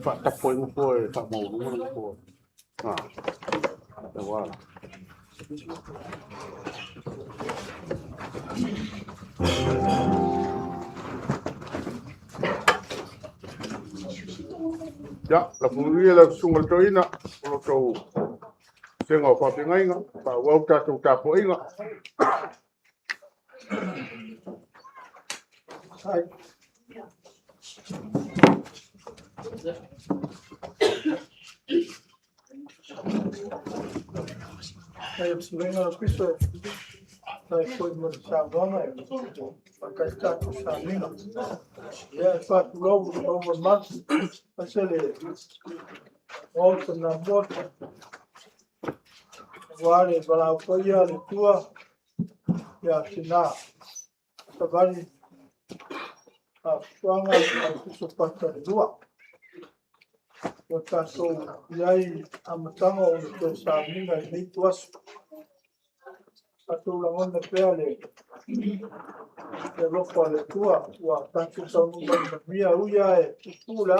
Pak tapoi mo po eh, pak mau mo po. Tawa. Ya, la puria la sunga toina, lo to. Senga fa pingainga, pa wa ta to ta po inga. Hai. Saya Savali Vaafusuaga Laufiso, Pakistan Samina. Yeah, in fact, over months, actually, also na water. Wale Balaukoya, the tour, yeah, Sina, Savali Vaafusuaga Laufiso, Wataso yai amatanga o te samina ni tuas atu langon na pele te loko le tua wa tatu tau na mia uya e tula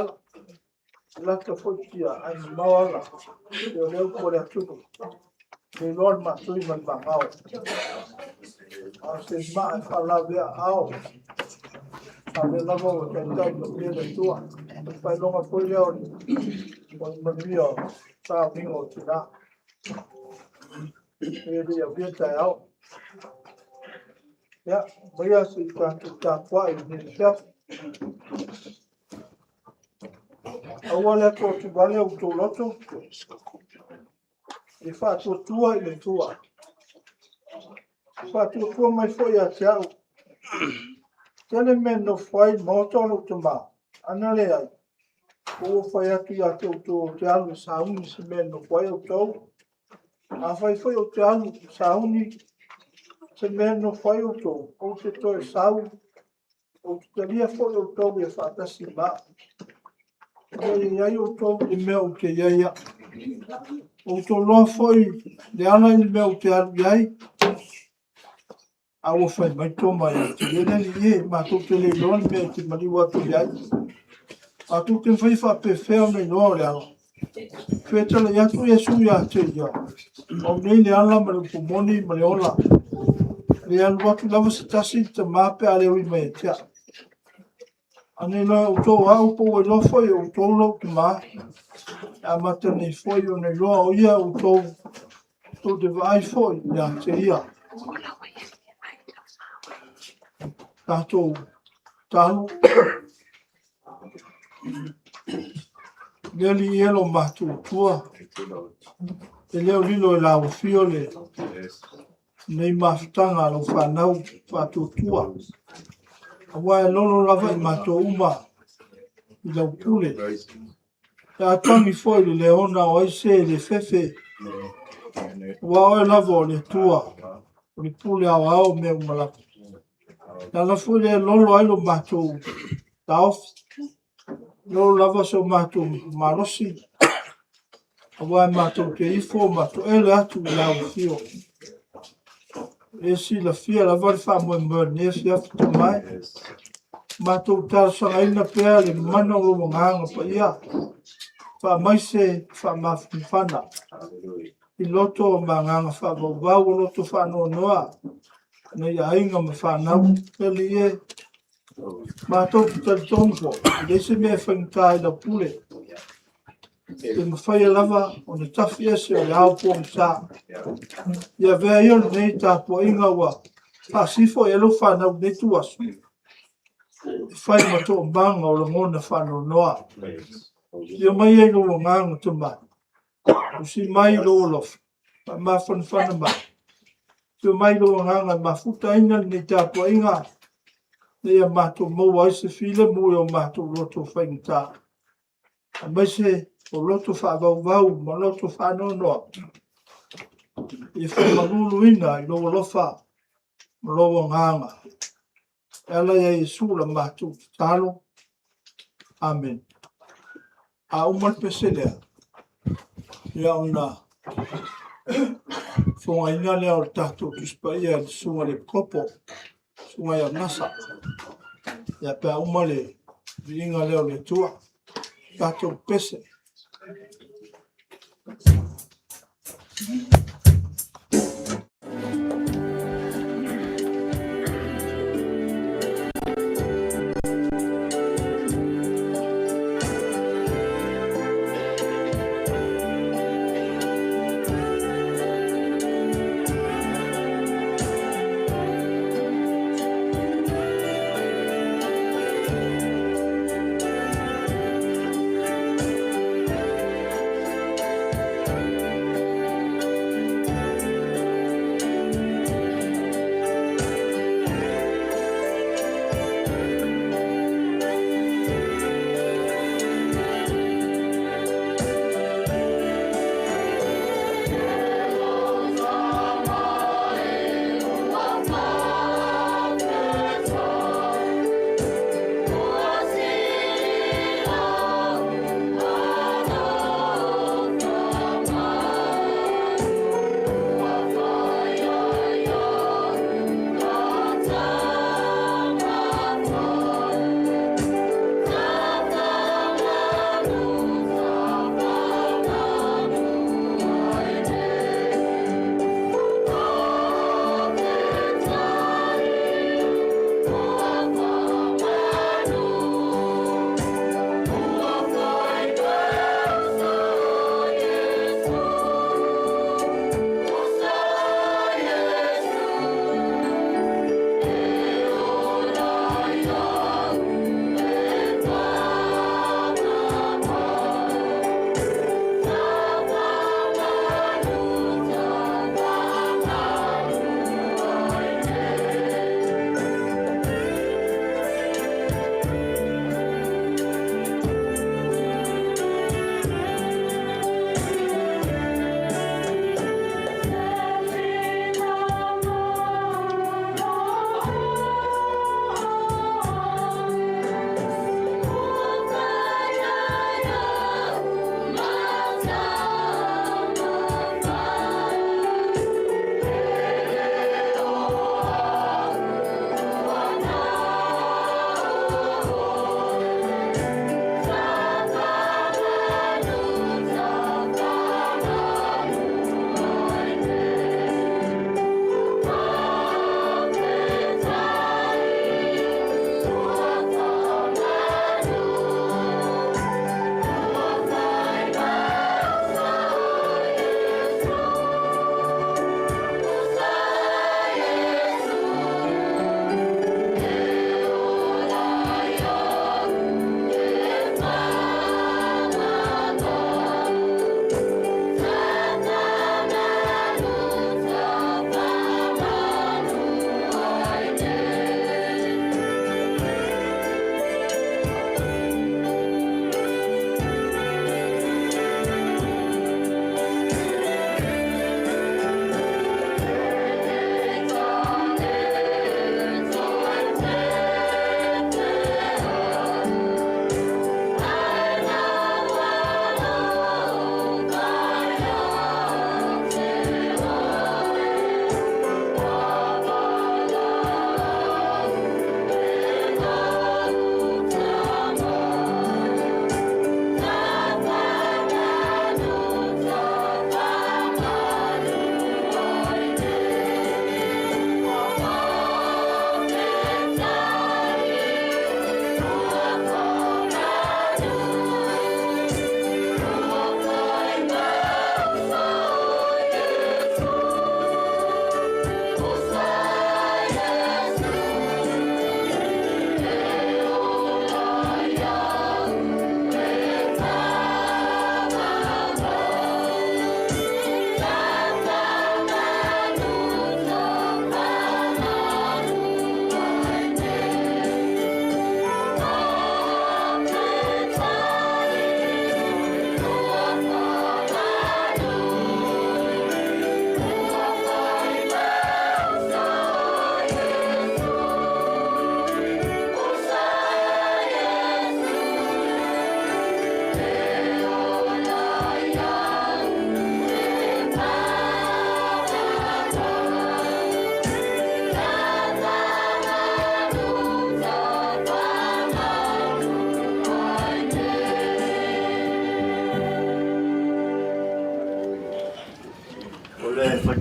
la ka fotia ai mawala yo leo ko le tuku le lord ma tui man bangao a se ma fa la via ao a le lavo o te tai no le tua pa longa ko le o Mario, traveling or to that. Maybe a bit out. Yeah, but yes, it's got to stop quiet in itself. I want to go to Valia to Lotto. If I took two in the tour, if I took two my 4 years out, tell a man no fight motor to ma. Another. O fai atu ia te alu sauni se mea no whai o tau. A whai o te alu sauni se mea no whai o tau. O te toe sau, o te taria whai o tau e whatasi ma. Iai o tau e mea o te iaia. O tau loa whai le ana i mea o te alu iai. A o whai mai tō mai a te lena li e, ma tō te le loa ni mea te mariwa tu iai. A tu te whai whapewhea nei noa le ano. Whetala i atu e sui a te ia. O nei le ala ma le pumoni ma le ola. Le anu atu lava se tasi te mape a leo i mai e tea. Ane noa o tō hau po e loa whai o tō lau ki maa. A mata nei whai o nei loa o ia o tō te vai whai i a te ia. Tātou tālu. Neli elo matu tua. E leo lilo e lau fio le. Nei mafutanga lo whanau whatu tua. Awa e lolo lava i mato uma. I lau pule. E atangi foi le leona o aise le fefe. Wa oe lava o le tua. O le pule au au me umalaka. Nala foi le lolo ailo mato taofi. No lava so mato marosi. Awa mato ke ifo mato ele atu lau fio. E si la fia la vari fa mo ne si afto mai. Mato tar sanga ina pea le mana o lo nganga pa ia. Fa mai se fa mafana. I loto manganga fa bau loto fa no noa. Nei ainga ma fa nau peli e. Mato tal tonfo, desse me fantai da pule. E me fai lava o ne tafia se o au po sa. Ia vea io nei ta po inga wa. Pasifo e lo fa na ne tuas. Fai mato banga o lo ngona fa no noa. Ia mai e lo nganga to ma. O si mai lo lof. Ma fan fan ma. Ia mai lo nganga ma futa ina nei ta po inga. Ia mato mo ai se file mo o mato loto fainta. Mai se o loto fa vau ma loto fa no no. I fa malulu ina i lo lofa mo lo nganga. Ela ia Yesu la mato talo. Amen. A umal pesele. Ia una. Fonga ina le o tato ki spa ia sunga le kopo. sunga ya nasa ya pe umale vinga leo le tua tato pese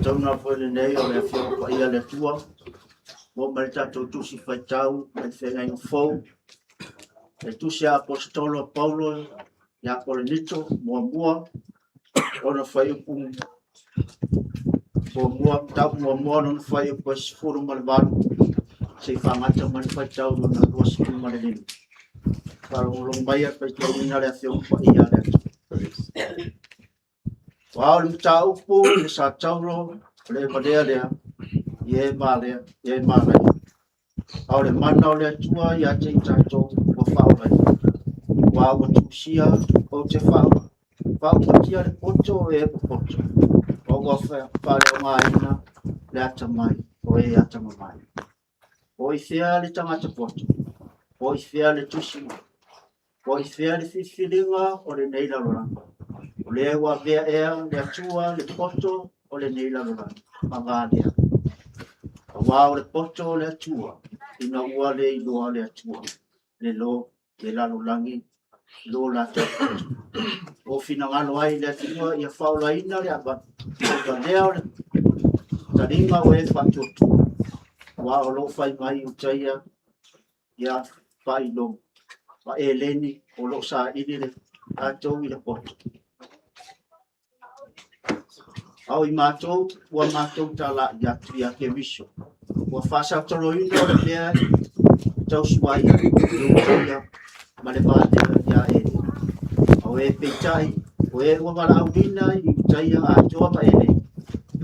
tauna foi nei o le fio pa ia le tua. Mo mai tatou tusi faitau, mai whengai no fou. E tusi a apostolo Paulo, ia Korinito, mua, ona whai upu, mua, tau mua, nona whai upu e sifuru malvaru, se whangata mani faitau, nona rua sifuru malini. Whalongolong mai a faitau ina le fio pa ia le tua. Wao le mta upu, le sa tauro, le madea lea, ye malai. Au le mana o le tua, ia te tato, wa whaolai. Wao wa tusia, o te whao. Wao patia le poto e poto. O wa whale o ngā le ata mai, o e ata mai. O I whia le tangata poto. O I whia le tusi. O I whia le whiwhiringa o le neila roranga. O le wa vea ea, le atua, le poto, o le neila roranga. Mangālea. Wao le poto le atua. Ina ua le iloa le atua. Le lo, le lalo langi, lo la te poto. O fina ngalo ai le atua, ia whaula ina le aba. O lea o le taringa o e whatutu. Wao lo whai mai utaia, ia whai lo. Wa e leni, o lo sa ini le atou I le poto. Au I mātou, ua mātou tala I atu ia ke viso. Ua whasa tolo ina o le mea, tau suai, ia, ma le vātea ia e. Au e peitai, o e ua wala au ina I utaia a toa pa ele.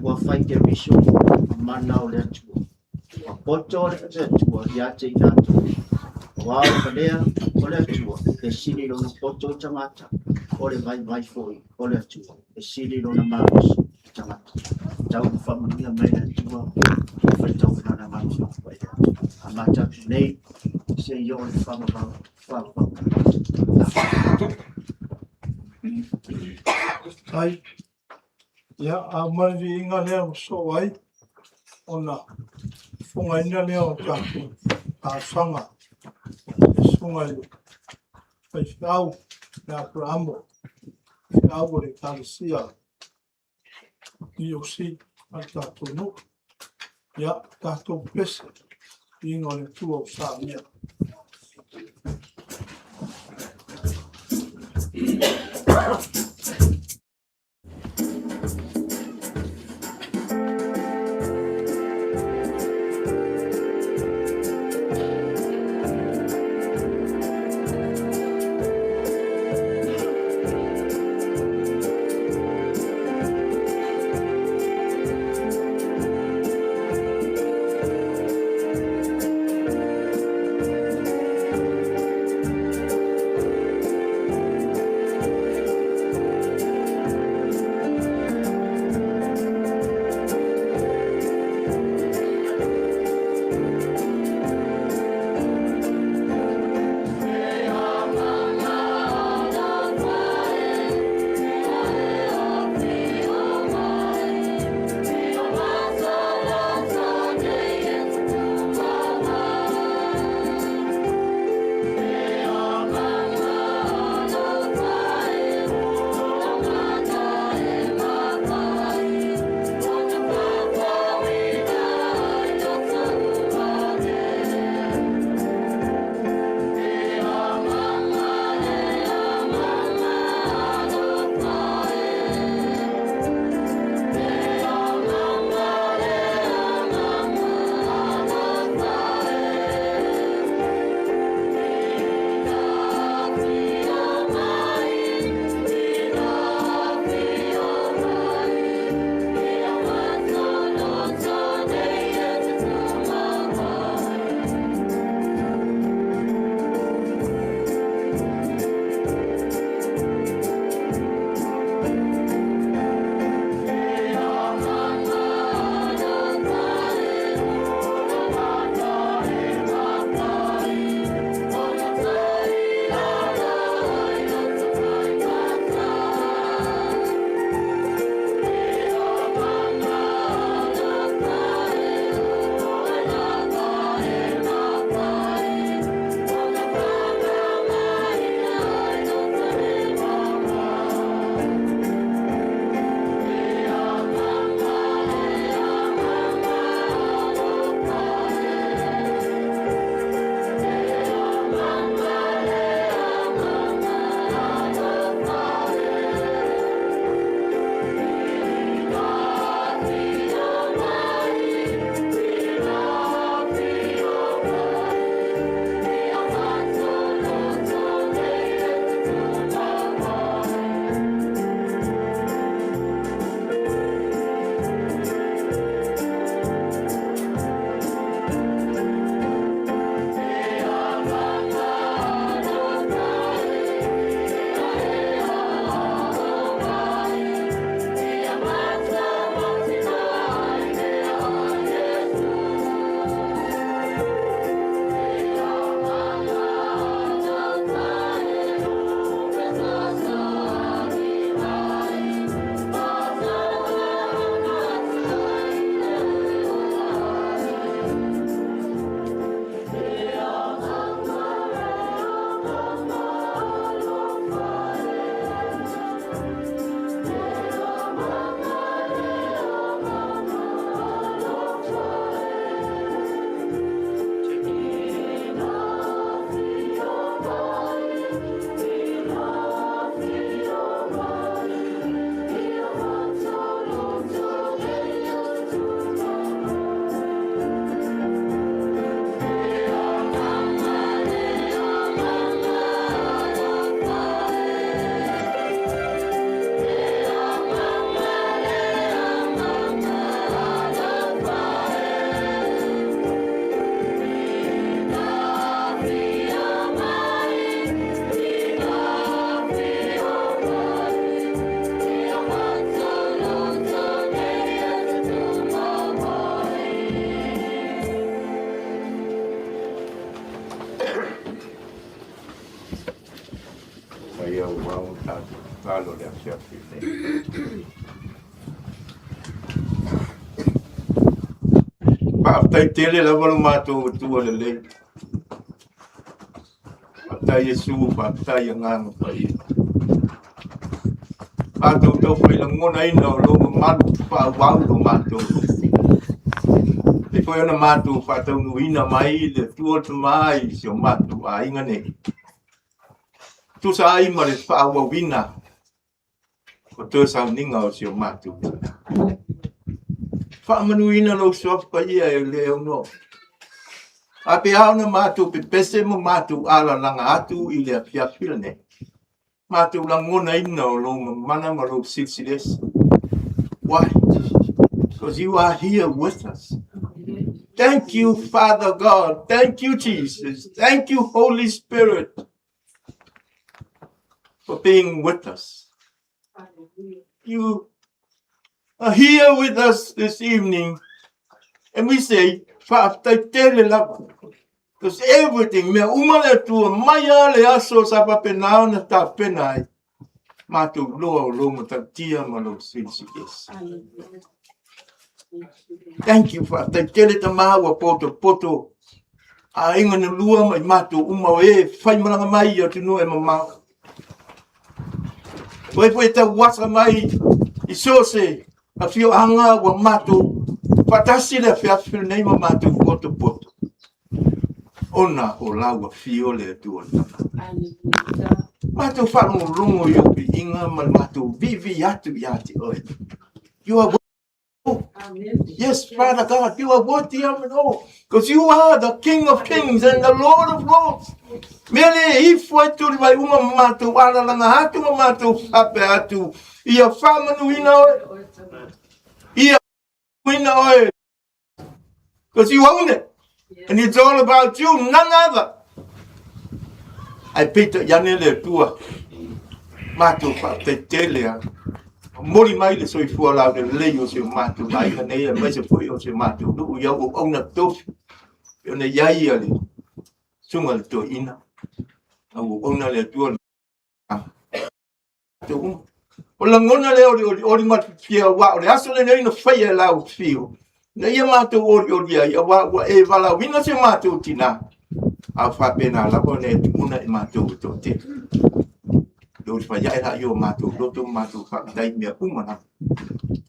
Ua whai ke viso, mana o le atua. Ua poto o le atua, ia te ina atua. Wao palea, o le atua, e sili lona poto tangata, o le vai foi, o le atua, e sili lona maros tangata. Tau whamunia mai le atua, e whaitau nana maros foi. A mata nei, se I o le whamavau, Ai, ia, a mariwi inga lea so ai, ona, funga ina lea o tātou, a sanga, e sunga ilu, pai whiau, le Abrahamo, whiau o le Kalisia, I o si, a tātou no, ia, tātou pese, inga le tua o sāmia. le au wau talo le fiafi tai tele la wala mato tua le tai Yesu tai ngang pai mato to pai la ngona ina lo malu pa wau lo mato e foi na mato fa tau no ina mai le tua mai se mato a inga ne tu sai ma le fa wa wina ko to sa ninga o se mato fa manuina lo so pa ia le no a pe au na matu pe pese mo matu ala langa atu i le pia filne matu la ngona ina o lo mana ma lo silsiles why because you are here with us. Thank you, Father God. Thank you, Jesus. Thank you, Holy Spirit, for being with us. You are here with us this evening, and we say, because everything, me umale tu maya le aso sapa penao na ta penai, matu lo lo matatia malo silsiles. Thank you, Father. Tele tamawa poto. A inga na lua mai matu uma e fai malanga mai o tunu e mama. Foi ta wasa mai I sose a fio anga wa matu fatasi le fia fil nei matu poto. Ona o lawa fio le tu. Matu fa lungo yo bi inga mal matu vivi yati oi. You are yes, Father God, you are worthy of it all. Because you are the King of Kings and the Lord of Lords. Mele ifo tu vai uma matu ala langa hatu matu ape hatu. Ia fama nu ina oi. Ia ina oi. Because you own it. And it's all about you, none other. I pita yanele tua. Matu pa te telea. Mori mai le soi fu la de le se matu mai na nei mai se foi o se matu du ia o na to yo ne yai ali sunga to ina o na le tu to o la ngona le o ma fia wa o aso le nei no fai la o fio ne ia matu o ia wa e vala wina se matu tina a fa pena la bone una matu to te do fa ya era yo matu do to matu fa dai me umana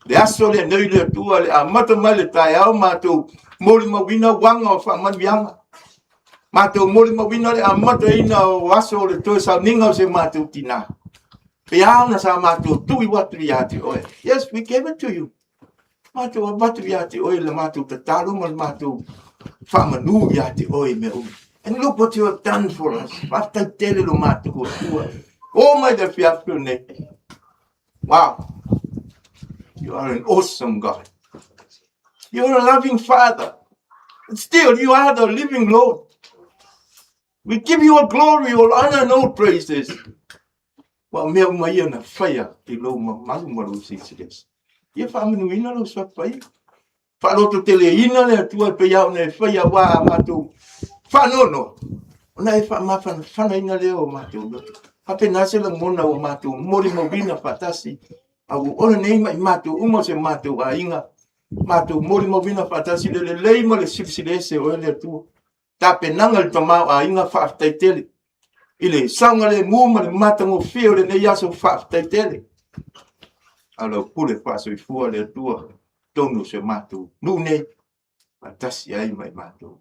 le aso le nei le tua le amata mai le tai au matu moli ma wina wanga fa man vianga matu moli ma wina le amata ina o aso le to sa ninga se matu tina pe au na sa matu tu I wat riati oi yes we gave it to you matu wat riati oi le matu te talu mal matu fa manu riati oi me and look what you have done for us after tele lo matu ko oh my the fearful name. Wow. You are an awesome God. You are a loving Father. And still, you are the living Lord. We give you all glory, all honor, and all praises. Well, me mai na fire ilo malu sisiles. Ye fa minu ina lo sa pai. Fa lo to tele ina le tua pe ya ne fire wa matu. Fa no. Na e fa ma fa ina le o matu. Hape nase la mona o matu mori mo bina fatasi. Au ona nei mai matu umo se matu a inga matu mori mo bina fatasi le mo le silsilese o le tu tape nangal toma a inga fa taitele ile sanga le muma le mata ngo fio le nei aso fa taitele alo pule fa so fu le tu tonu se matu nu nei fatasi ai mai matu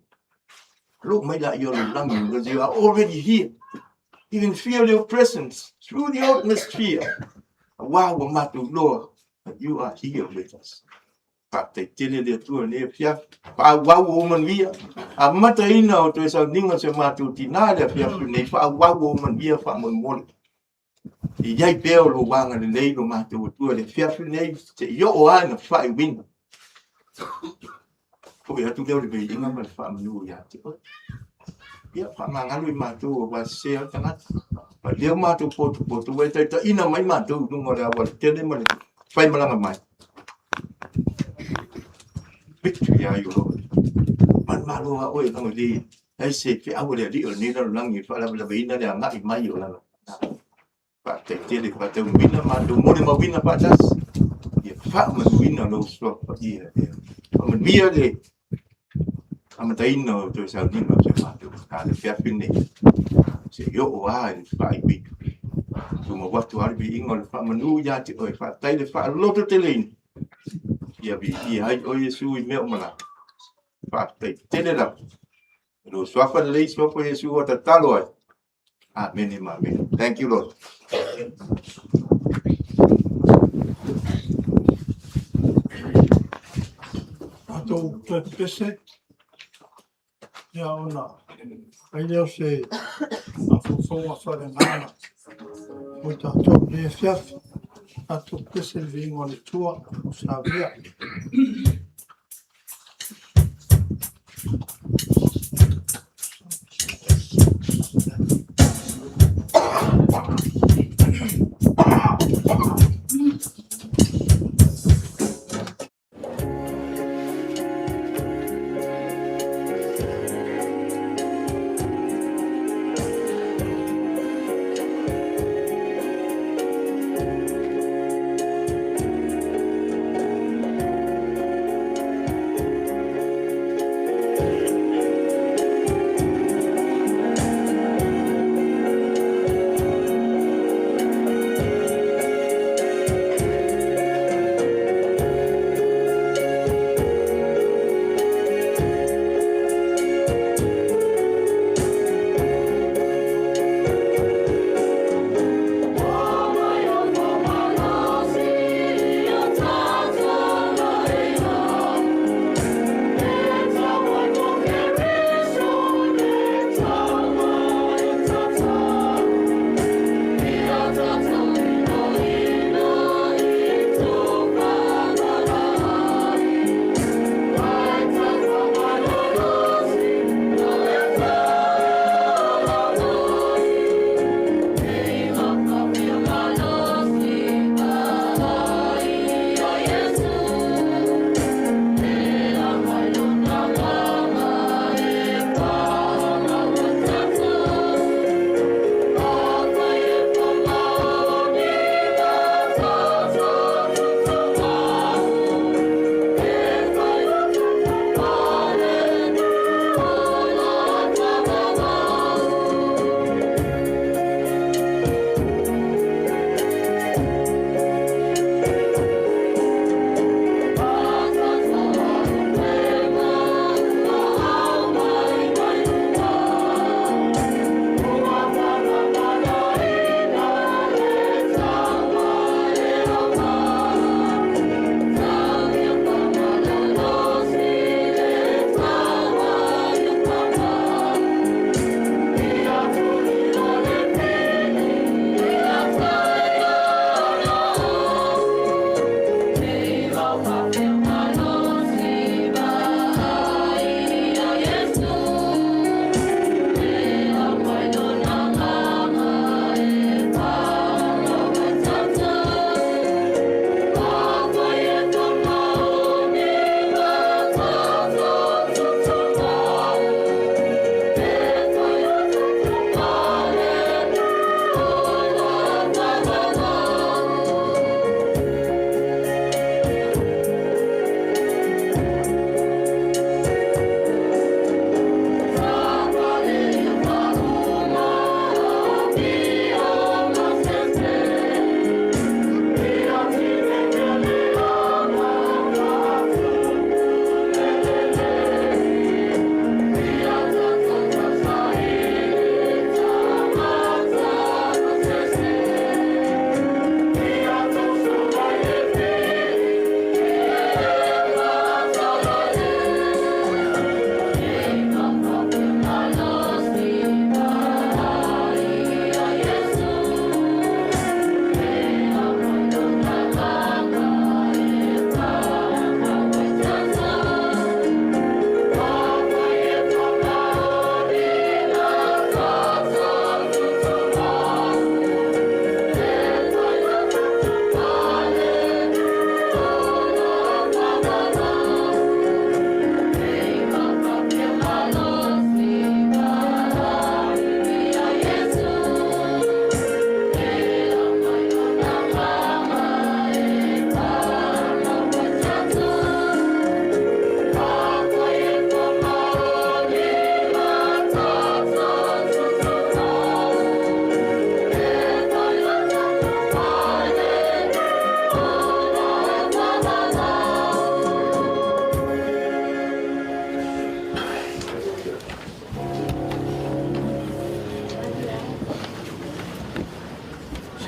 look mai la yo langi because you are already here. You can feel your presence through the atmosphere. Wow, matu Lord, you are here with us. Pate tele le tu ne fia pa wow woman via. A mata ina o to sa ninga se matu tinale fia ne fa wow woman via fa mo mon. I yai peo lo wanga le lo matu tu le fia ne te yo o ana fa win. Ko ya tu le be inga ma fa mu ya ti. Ya fa mangalu matu wa se tangat. Pa dia matu poto we ta ina mai matu dungo le wa tele mo fai malanga mai. Victory are you Lord. Man malo a oi tang li. Ai se fi a le di ni na lang ni fa la be ina le nga I mai yo la. Pak te pa te wina ma do mo ma wina pa das. Ia fa ma wina lo so pa ia. Ma bia le. Ama taino to sa wina se ma do. Ka le fia fine. Se yo o ai fa I bi. Tu mo watu ar bi ingol fa manu ya te oi fa tai le fa lo to te lein. Ia bi ia ai o Yesu I me o mala. Fa te le la. Lo swafa le so po Yesu o ta talo ai. Amen, amen. Thank you, Lord. Ato te pese, ia ona. Ai leo se a fofonga whare ngana. O tātou le fiafi. Ato pese le ingo le tua o sa vea.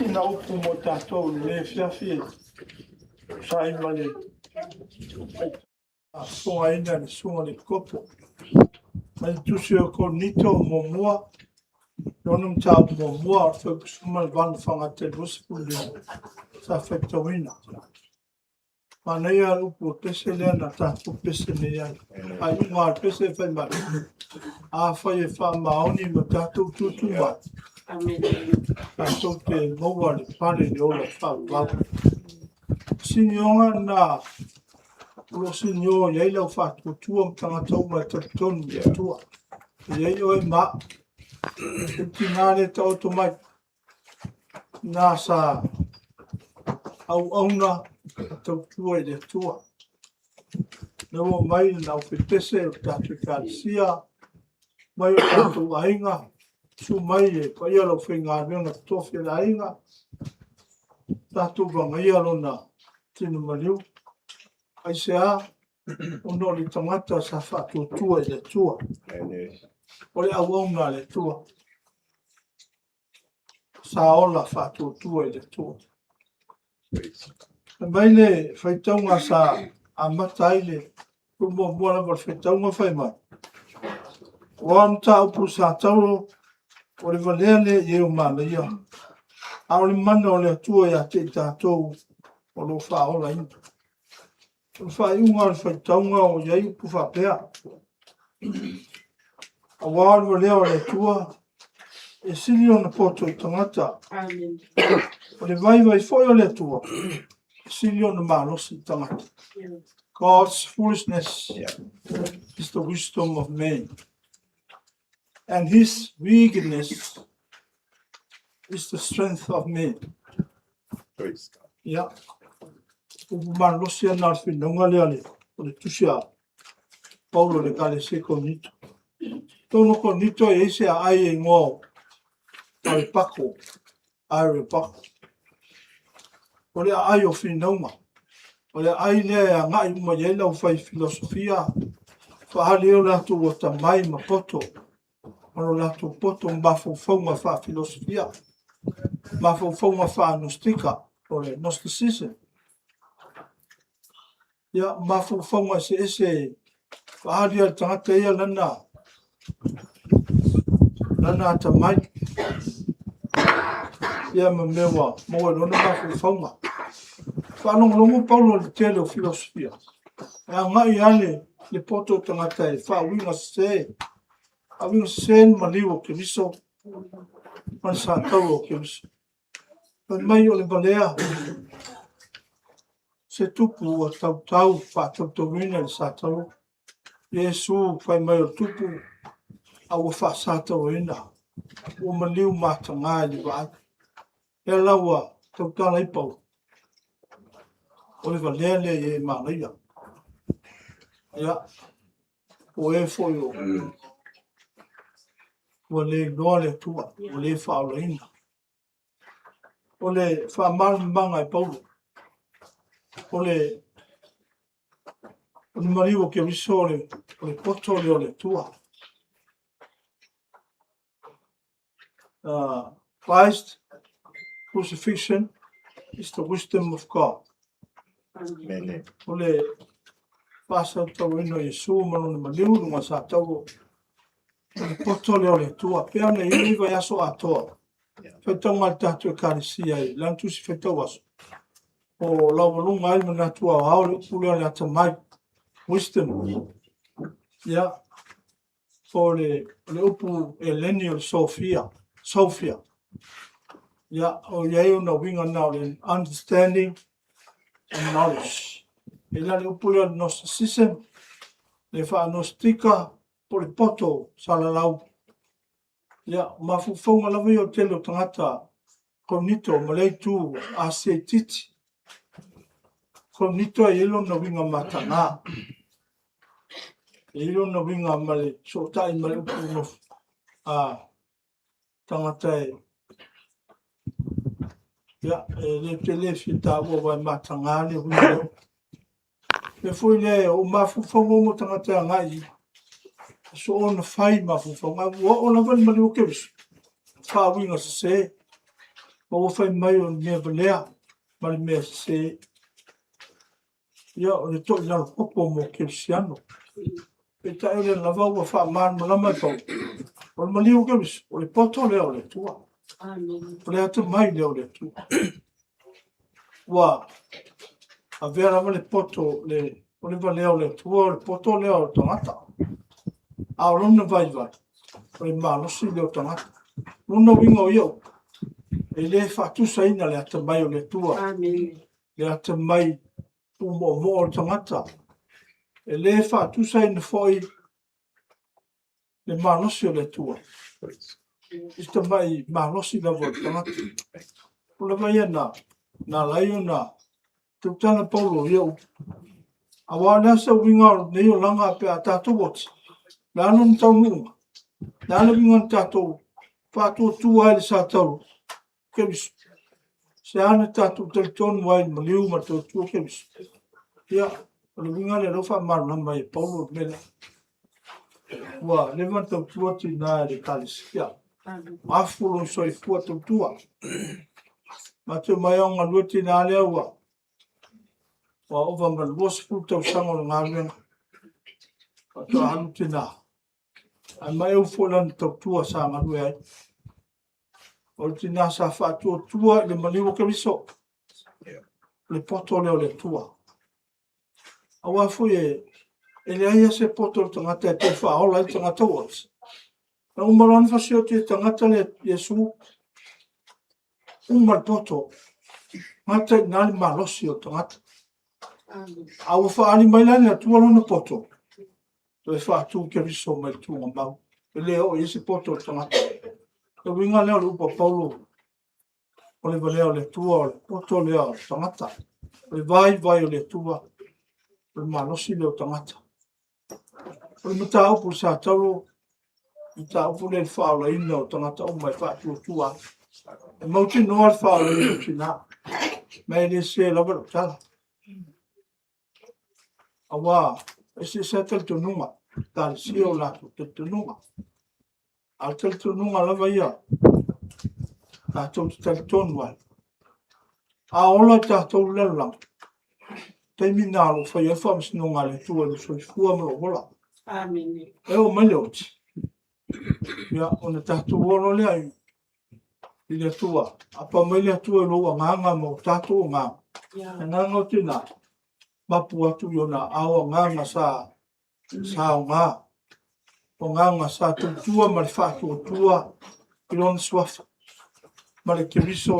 sina upu mo tātou le whiawhi sai male songa ina ni songa ni kopo mai tusi o ko nito mo mua Donum tau mo mua o kusuma van fanga te ruspuli sa whetawina. Manei a upu pese lea na tātou pese lea. Ai unga pese whai mai. A whai e wha maoni ma tātou tutu mai. Tātou te maua ni pare ni ola wha wau. Sinionga na ulo sinio iei lau wha tutua mtangatau mai tatonu i atua. Iei o e maa. Tinare tau to mai nasa au auna tau tua de tua no mai na o pese o tatu kalsia mai o tatu ainga su mai e pai alo finga na tofi la ainga tatu vanga ia lona tinu maliu ai sea ono li tamata sa fa tua de tua ole au auna le tua sa ola fa tua de tua Baile faitaunga sa amataile kumo buona por faitaunga faima. Wan ta upu sa taulo o le valele ye o malia. A o le mana o le atua ya te tātou o lo wha ola intu. O wha iunga o faitaunga o yei upu whapea. A wāle valea o le atua e sili o na poto I tangata. O le vai foi o le atua. Sili o na malosi tangata. God's foolishness is the wisdom of man. And his weakness is the strength of man. Yeah. Upu malosi ana whinonga leale. O le tusia. Paulo le kale se konito. Tono konito e ese a ai e ngō. Ai pako. Ai pako. O le ai o whinaunga. O le ai lea ngai uma iela o whai filosofia. Whahale o lato o tamai ma poto. Maro lato poto mafaufaunga wha filosofia. Mafaufaunga wha gnostika. O le gnosticism. Ia mafaufaunga se ese. Whahale o tangata ia lana. Lana tamai. Ia ma mewa. Moe lona mafaufaunga. Whanongongo Paulo le tele o filosofia. Ea ngai ale le poto tangata e whawinga se. Awinga se maliu o kiriso. Man sa tau o kiriso. Man mai o le balea. Se tupu o tau whatau wina le sa tau. Yesu whai mai o tupu. Au wha sa tau ina. O maliu matanga li vai. Ea laua tau tala ipau. O le valele e malaia. Ia. O e foi o. O le noa le tua. O le whaolaina. O le whamarumanga e Paulo. O le mariu o ke riso o le poto le o le tua. Christ crucifixion is the wisdom of God. O le pasa tau ino Yesu manu na maliu lunga sa tau o le poto leo le tua. Pea ne ili vai aso atoa. Whetau ngai tatu e karisia e. Lantusi whetau aso. O lau lunga ai mana tua o hao le upu leo le ata mai. Wisdom. Ia. O le upu e leni o le Sophia. Ia. O iei una winga nao le understanding and knowledge. E la le upu leo le gnosticism. Le wha gnostika po le poto salalau. Ia, mafufonga lawa o tele o tangata konito malei tu a se titi. Konito e ilo na winga matanga. E ilo na winga male so tai male upu no tangata e. Ia, le tele fita ua wai matanga le winga. E fui le o mafufonga mo tangata ngai. So on fai mafufonga o na vale mali o keris. Fa winga se o fai mai o me velea ma me se ia o le to na popo mo Cristiano e ta ele lava o fa man mo lama to o le maliu ke o le poto le o le tua o le atu mai le o le tua wa a vera mo le poto le o le vale o le tua o le poto le o tangata a o lona vai vai o le malo si le o tangata lona wingo yo e le fa'atusaina le atamai o le tua le atamai mo o tangata e le fa'atusaina foi le malosi o le tua i tamai malosi lava o tangata o le vai na lai ona tutana paulo yo a wana sa winga nei o langa pe a tatu wot la non taunu la no winga tatu fatu tua le sa tau ke bis se ana tatu tel ton wai maliu ma tu ke bis ya o le winga le rofa mar na mai paulo mele wa le man tau tua ti na le kalisia afulo soi fu tu tua ma tu mai on luti na le wa o va mal vos fu tau sango na ngen to anu tina ai mai o folan tau tua sa ma ai o tina sa fa tua le maliu ke biso le poto le tua awa fu e ele ai se poto tangata te fa ola tangata wos na umaron fa se o te tangata le Yesu mal poto mata na le malosi o tangata awa fa ali mai la tua lona poto to fa tu ke biso mai tu ngambau ele o ese poto tangata to winga le o Paulo o le vale o le tua o le poto le o tangata o vai o le tua o malosi le o tangata o mata o sa talo mata o le fa o ina o tangata o mai fa tu tua e mau ti no al fa o le tina mai le se la vero tala awa ese se tel tu numa tal si o la tu numa al tel tu numa la vaia a tu tel ton wa a ola ta to le lang te minalo fa ia fa msno ngale tu o so fu mo vola amen e o melot ya ona ta tu o le ai ile tua apa mai le tu lo nga mo ta tu nga nga no tina ma pu atu yo na a nga sa nga o nga sa tu tua ma fa tu tua ilon swaf ma le kiriso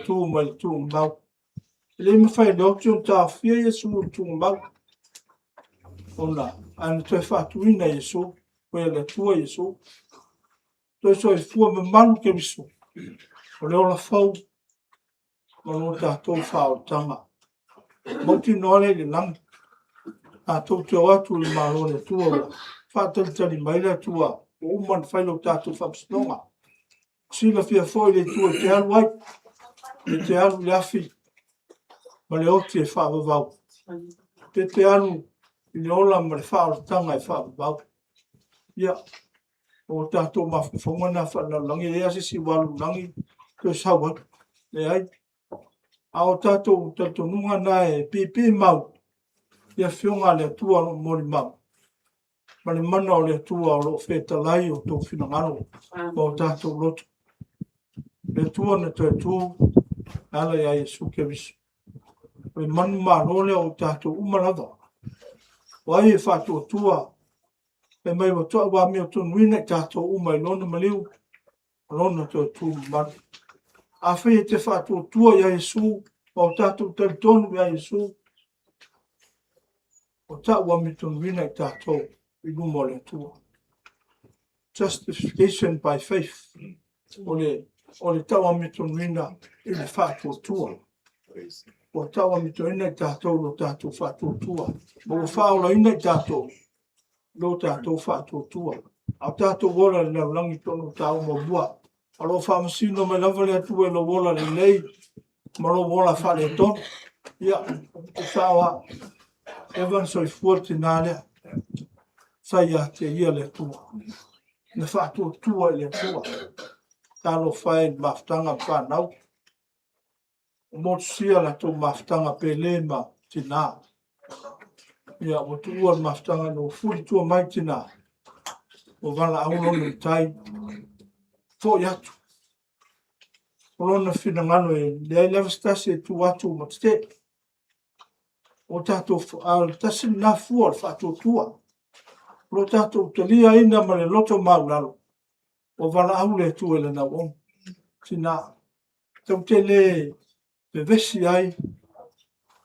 tu ma tu nga le me fai le tu ta fia Yesu tu nga ona an te fa tu ina Yesu ko le tua Yesu to so fu me man kiriso o le ola fau ma no ta to fa o tanga mo ti no le lang a to te atu le malo le tua fa te tali mai le tua o man fai lo ta to fa snonga si la fia foi le tua te al wai le te al le afi ma le o te fa va te alu le ola ma le fa o tanga e fa va ya o ta to ma fonga na fa na langi le asi walu langi to sa wa le ai a o ta to nunga na e pipi mau ia fionga le tua no mori mau ma le mana o le tua o lo feta lai o to fina ngalo o ta to loto le tua na te tu ala ya Yesu ke vis o man ma no le o ta to umalava o ai fa to tua e mai o to wa mi o to nuina ta to umai no maliu no to tu ma a fe te fa to tua ya Yesu o ta to te ton ya Yesu o ta wa mi to nuina ta to i gumo le tua justification by faith o le tawa mi to nuina i le fa to tua o tawa mi to ina ta to lo ta to fa to tua o fa o ina ta to lo ta to fa to tua a ta to wola le langi to no ta o mo bua a lo fa masino me lava le tu e lo wola le nei ma lo wola fa le ton ya o sawa evan so forte nale sa ya te ia le tua le fa to tua le tua talo fai maftanga whanau. Motia la tō maftanga pele ma tina. Ia o tua maftanga no furi tua mai tina. O wala auno ni tai. Fo yatu. Olona fina ngano e lea lewa stasi e tu atu ma te. O tato al tasi na fua al fato tua. Lo tato talia ina ma le loto maulalo. O wala aule tu ele na wong. Tina. Tau te le pe vesi ai.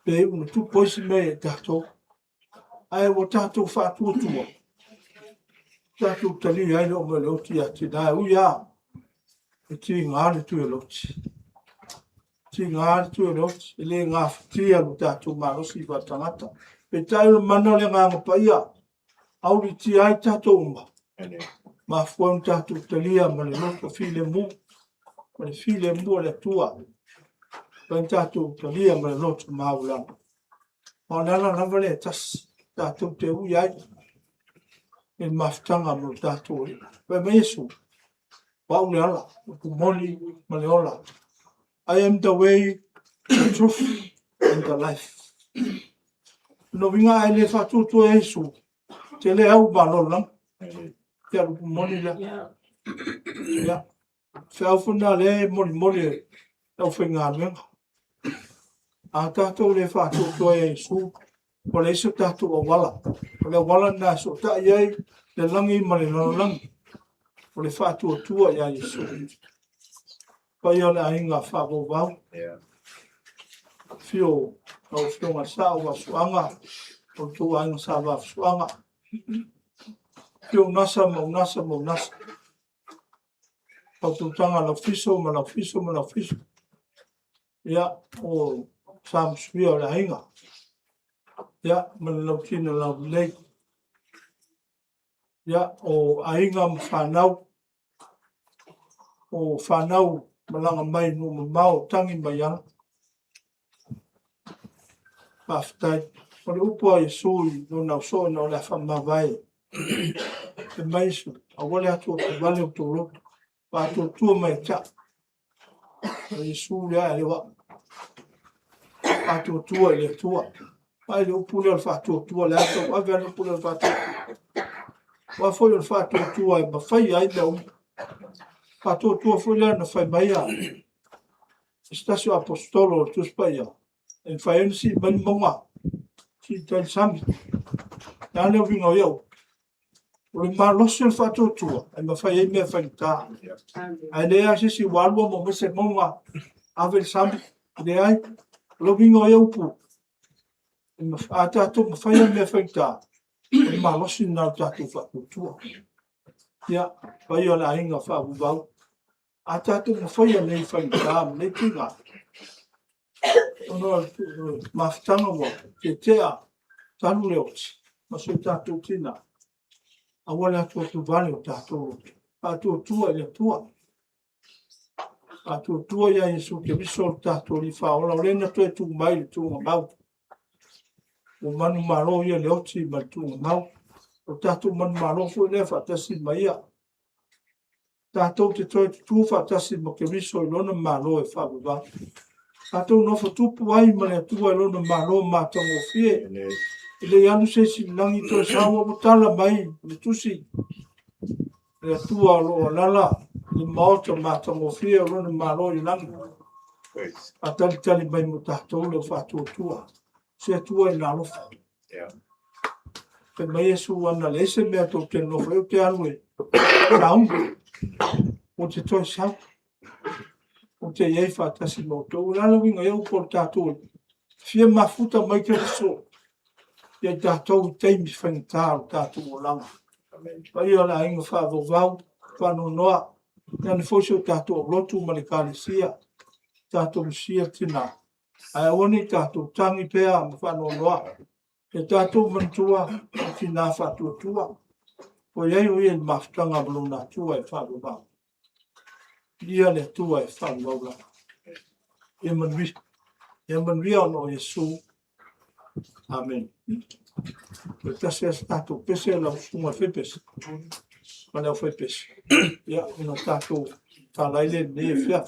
Pe una tu poisi me e tato. Ai o tato fato tua. Tato talia ina o me loti a tina. Uia. E ti ngāre tu e loti. Ti ngāre tu e loti. E le ngā whitia lu tato marosi wa tangata. Pe tai o mana le ngā ngapaia. Auri ti ai tato umba. Ma fuan tato talia ma le loto file mu. Ma le file mu le tua. Pen tato talia ma le loto maulanga. Ma nana navale tas. Tato te ui ai. E maftanga mo tato. Pe mesu. Wa ule ala. Kumoni ma le ola. I am the way, the truth, and the life. No vinga ai le fatu tu Yesu. Te le au balona. Te alu kumoni la. Ya. Fea funa le moni. Au whinga menga. A tatou le fatu tu Yesu. O le iso tatou a wala. O le wala na so ta iai. Le langi ma le langi. O le fatu tua ia Yesu. Pai ona inga whabo wau. Fio, au fio ngā sā wasuanga. O tō ainga sā wasuanga. Fio nasa mau nasa. Pau tō tanga Laufiso ma Laufiso. Ia, o Samsui o la inga. Ia, ma laukina lau lei. Ia, o ainga ma whanau. O whanau. Malanga mai no mau tangi mai ana. Paftai. O le upo ai sui no nau so no le whamawai. E maisu. A wale atu o te wale o tō roto. Pa atu o tua mai ta. E su le a lewa. Pa atu o tua le tua. Pai le upo le whatu o tua le atu. Wa vea le upo le whatu. Wa foi le whatu o tua e mawhai ai le upo. Pato tua foi le na fai mai a. Estasio apostolo tu spaia. En fai si ban monga. Si tal sami. Na le vinga yo. O le maloso le fato tua. E ma fai me fai ta. Ai le a si walbo mo se monga. Ave sami. Le ai. Lo vinga yo pu. E ma ata to ma fai me fai ta. O maloso na tato fato tua. Ya, fai ona inga fa bau. Ata tu foi nei fai ta nei tinga. Ono maftanga mo te a talu leots. Ma so tatu tina. A wala tu vale o tatu. Atu tua le tua. Atu tua ia Yesu ke biso tatu li fa ola le na tu mai tu mau. O manu malo ia leotsi ma tu mau. O tatu manu malo foi le fa tasi mai ia. Tatou te toi tu fa tasi mo ke riso lona malo e fa ba. Tatou no fa tupu ai ma le tua lona malo ma tongo fie. Ile anu se si langi to sawa mo tala mai le tusi. Le tua lo lala le maoto ma tongo fie lona malo i langi. Atali mai mo tatou le fa tua. Se tua i nalo fa. Pe mai Yesu ana le se mea to te no fa te anu e. Raungu. O te toi sau. O te iei whatasi mo tō. Lala winga iau por tātou. Fia mafuta mai ke riso. Ia tātou teimi whangitāro tātou o langa. Pai ala inga whavovau. Whano noa. Nani fosio tātou o lotu malikalesia. Tātou sia tina. Ai aone tātou tangi pea ma whano noa. E tātou mantua. Tina whatua tua. O iei o iei maftanga blona tua e whavovau. Ia le tua e whangau la. E manwi ono Yesu. Amen. E tase as tato pese lau sunga whepese. Ma lau whepese. Ia, ino tato Talaile ni fia.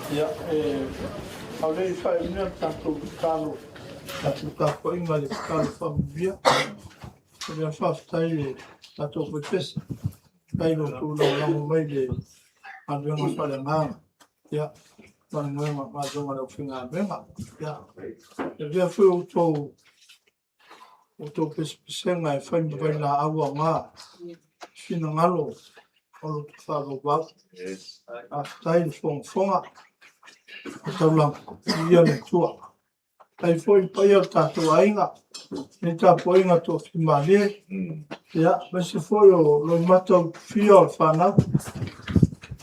Ya, oleh faimnya tanto kalau tanto ingat kalau familia, dia faz tai tanto pepes, tai no tu no lang mai de, ada yang masalah ngang, ya, man memang ada yang fingal memang, ya, dia foi auto pespenga faim vai na água má, finangalo, kalau tu faz o bal, tai fonga taulang ia me tua. Kai foi pai o tātou ainga, me tā poinga tō whimane, ia, me se foi o loi matau fia o whanau,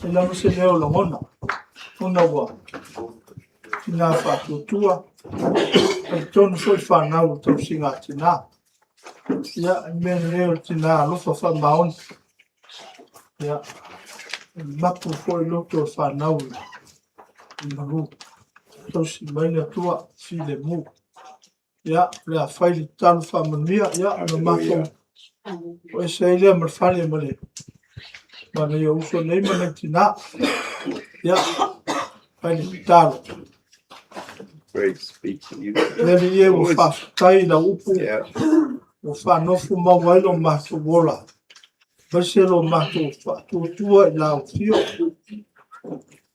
e lama se leo langona, ona wa, ki nā whātua tua, kai tōna foi whanau tau singa tina, ia, me leo tina lofa whamaon, ia, mapu foi loto whanau, maru. Tosi mai le tua file mu. Ya, le a fai li tanu whamania, ya, ana mako. O e sei lea marwhane male. Mana ia uso nei mana tina. Ya, fai li tanu. Lele ie o whaftai na upu. O whanofu mawailo mato wola. Vaselo mato whatutua i lau fio.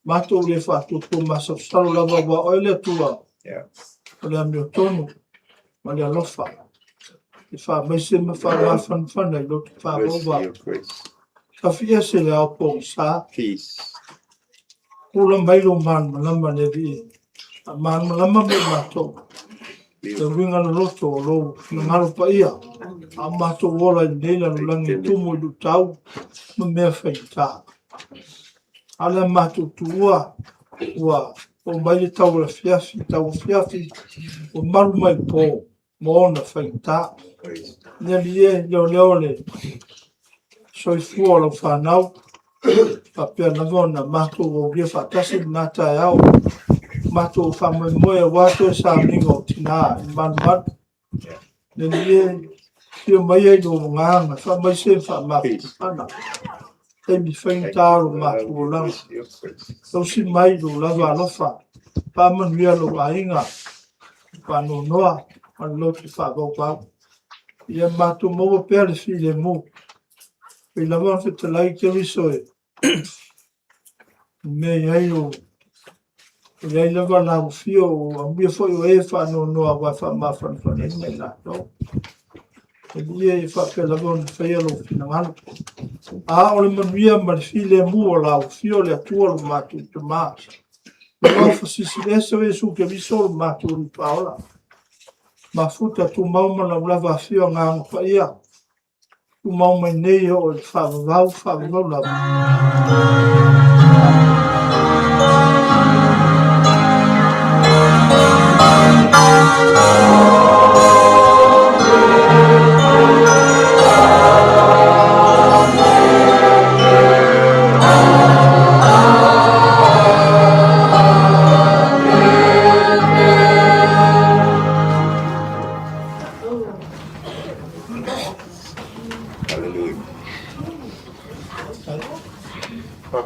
Mato le whatutua masa salo lava wa oile tua. O le amio tonu. Ma le alofa. I wha maise me wha ngā whanwhana i lotu wha roba. Ka whia se le au pōng sā. Kula mailo man malama ne vi. A man malama me mato. Te winga na loto o lo. Na ngaro pa ia. A mato wola i neila lulangi tumu i lutau. Ma mea whaita. Ala mato tuua. Ua. O mai tau la fiafi. Tau fiafi. O maru mai pō. Mona whaita. Neri e leo le. Soifua lo whanau. Papea na ngona mato o ria whatasi nata e au. Mato o whamoe moe wato e sa mingo tina i manu. Neri e pia mai e no nganga. Whamai se whamafu ana. Te mi whaintaro mato o lang. Tau si mai lo lava alofa. Pamanuia lo ainga. Whano noa. An lotu whagau. Ia mato moa pēr le while mo. Pei lama whetalai te riso e. Me iai o. Iai lava la ufio o ambia foi o e whano noa wa whamafan whanenga la no. E ia e whapea lava on whaia lo whinangalo. A o le manuia ma le while mo o la ufio le atua lo mato te maa. Lo fasisi esa e su ke viso lo mato uri paola. Mafuta tu mauma la lava fio ngā whaia. Tu mauma nei o le whavavau lava.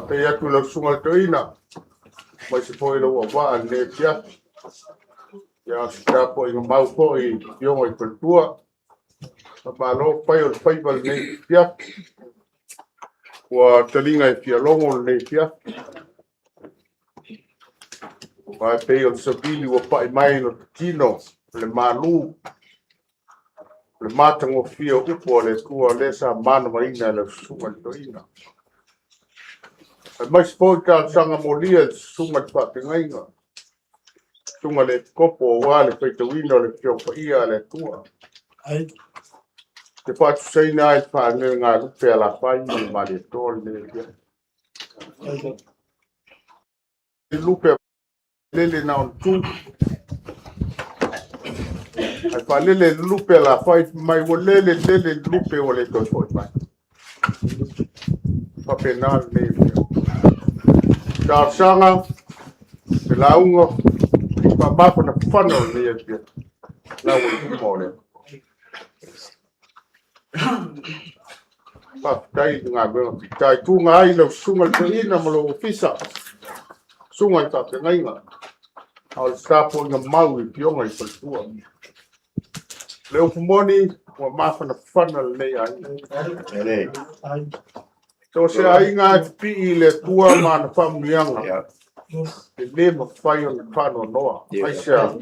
Pea tu la sunga toina. Mai se foi lo wa ne pia. Ya sta po i mau po i yo i kultua. Pa lo pai o pai val ne pia. Wa talinga i pia longo ne pia. Wa pe o sabili wa pai mai no tino le malu. Le matango fio upo le kua le sa mano marina le sunga toina. Mas foi ka sanga molia sunga patinga. Sunga le kopo wale pe te wino le fio pa ia le tua. Ai. Te patu sei nai pa ne ngā lupe ala pai ni ma le tol le kia. Le lupe lele na on tu. Ai pa lele lupe ala pai mai wo lele lupe o le toi foi pai. Pa penal le kia. Ka sanga te laungo pa mapo na whanau ni e pia. Lau i kumore. Pa tai ngā gwena. Tai tu ngā i lau sunga te ina ma lo ofisa. sungai ta te ngai nga au sta po nga mau I pionga I tua leo kumoni wa mafana fana nei ai so se ai nga pi I le tua mana famuianga te le ma fai o le pano noa ai sea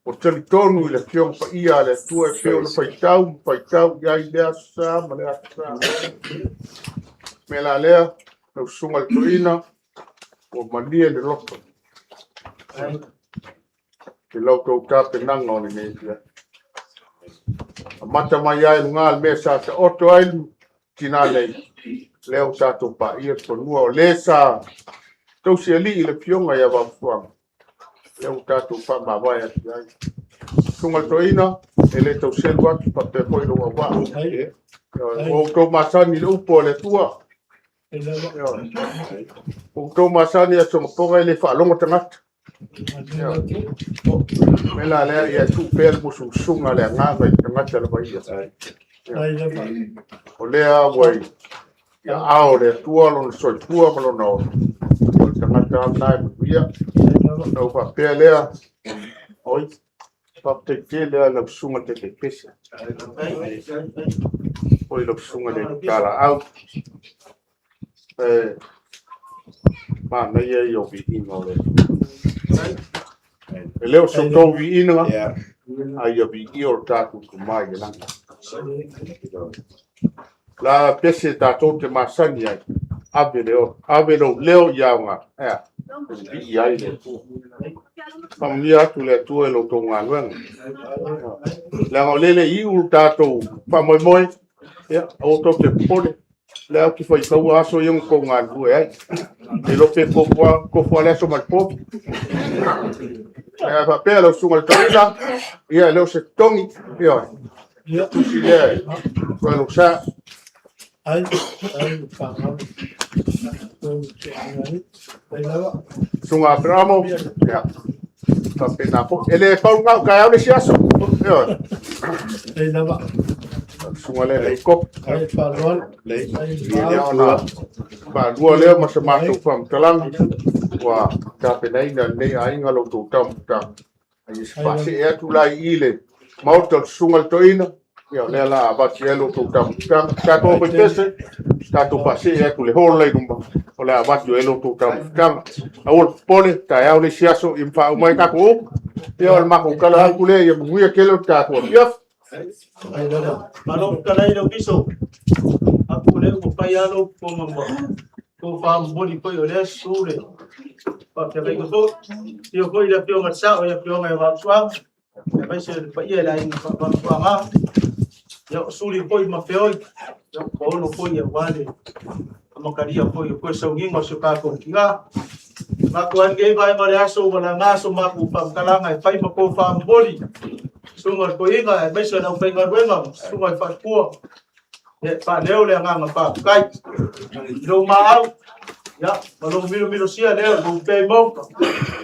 o tali tonu I le pionga pa ia le tua e peo le faitau ia I lea sa ma lea sa me la lea au sunga le toina o mania le loko ke lau tau tape nanga o le nei pia a mata mai ai lunga me sa te oto ai tina nei leo sa to pa ia to nua o le sa tau se li I le pionga ia wa fuang leo tato pa ma vai ai sunga toina ele tau se luat pa pe poi lo wa o to masani le upo le tua o to masani a so ponga le fa longo tangata mela le ia tu pel musu sunga le nganga I tangata le vai o le a wai ia ao le tua lo so tua lo no o tangata nai ia no pa pe le oi pa te ke le la sunga te pesa oi lo sunga le kala au ma na ia yo vi ino le leo so to vi ino ai yo vi io taku ku mai la la pese tato te masani ai ave leo ia nga vi ai le famia tu le tu e lo to nga wen la ngolele I u tato pa moi moi ya o to te pole la ki foi kau aso yung ko nga lu ai e lo pe ko le so mal po pa pe lo sunga toina ia lo se tongi ia tu si le ko lo sa ai pa sunga bramo ia pa pe na po ele pa nga ka au le siaso ia sunga le ko ai pa le ia ona pa dua le ma se ma tu fam talang wa ka pe nei na nei ai nga lo tu tam ta ai pa se e tu lai ile ma to sunga toina ia le la va cielo tu tam ka to pe pese sta tu pa se e tu le hol lai dumba o le va cielo tu tam au pole ta au le siaso in fa mai ka ko ia al ma ko kala ku le ia muia kelo ta ko ia Malong kalai lo piso. Aku le ko payalo ko mamba. Ko fam boli ko yo le sule. Pa ke vai ko yo ko ile pio ngatsa o ya pio ngai wa swang. Ya vai se pa ia la in pa ma. Ya suli ko ma pio. Ya ko no ko ya wale. Makaria ko so ngingo so ka ko kinga. Makuan ke vai ma le aso wala ngaso ma ku pam kalanga pai ma ko fam boli. Sungai ko inga mai se na penga wenga sungai fa ko e pa leo le nga pa kai lo mau ya malo miro sia leo go pe mo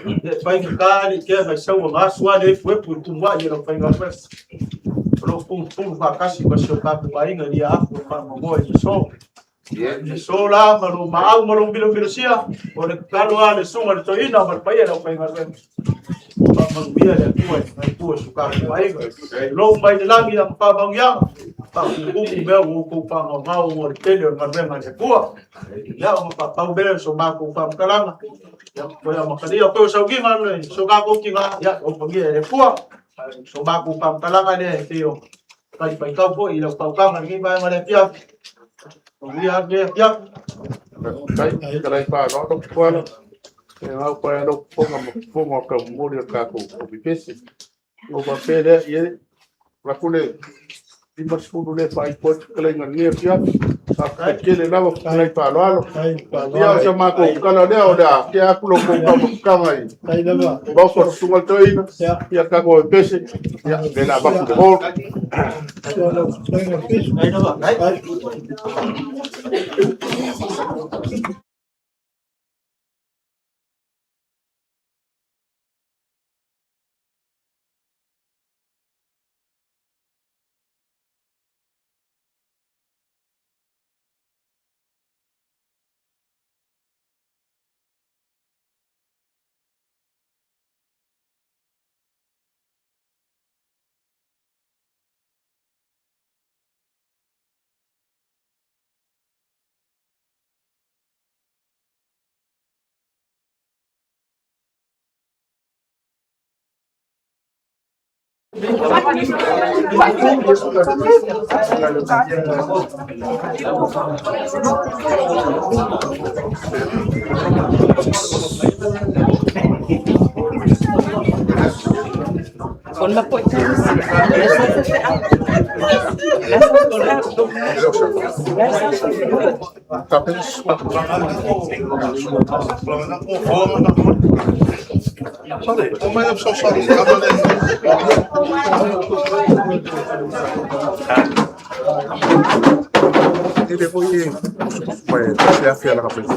e pai ka ni ke mai sau ma sua de foi pu tu wa ye no penga wes lo pum fa kasi ko so ka pa inga dia aku pa mo e so so la malo miro sia o le kalo ale sungai to ina ma pa ye no penga wes pamangvia le tua ai tua suka mai lo mai langi ang pamangya pa ku be ku pa ngau mo tele ma be ma le tua ya o pa pa be so ma ku pa kalanga ya ko ya makadia ko sa gi man so ka ko kinga ya o pagi le tua so ma ku pa kalanga le tio kai pai ka po I lo pa ka ma gi ba ma le pia o ya ge pia kai pa no to ko e au pa no ponga ka mo le ka ko pese o pa pele ye la kule I mas fu le fa I pot kala ngan ne pia a kele na kai pa lo ya sa ma ko kala de o da ke a kulo ko ka mai ai lava ba ko sunga toina ya ka ko pese ya de la ba ko ai no va Con la puerta. Sorry, oh man, I'm so sorry. Ele foi se afia na cabeça.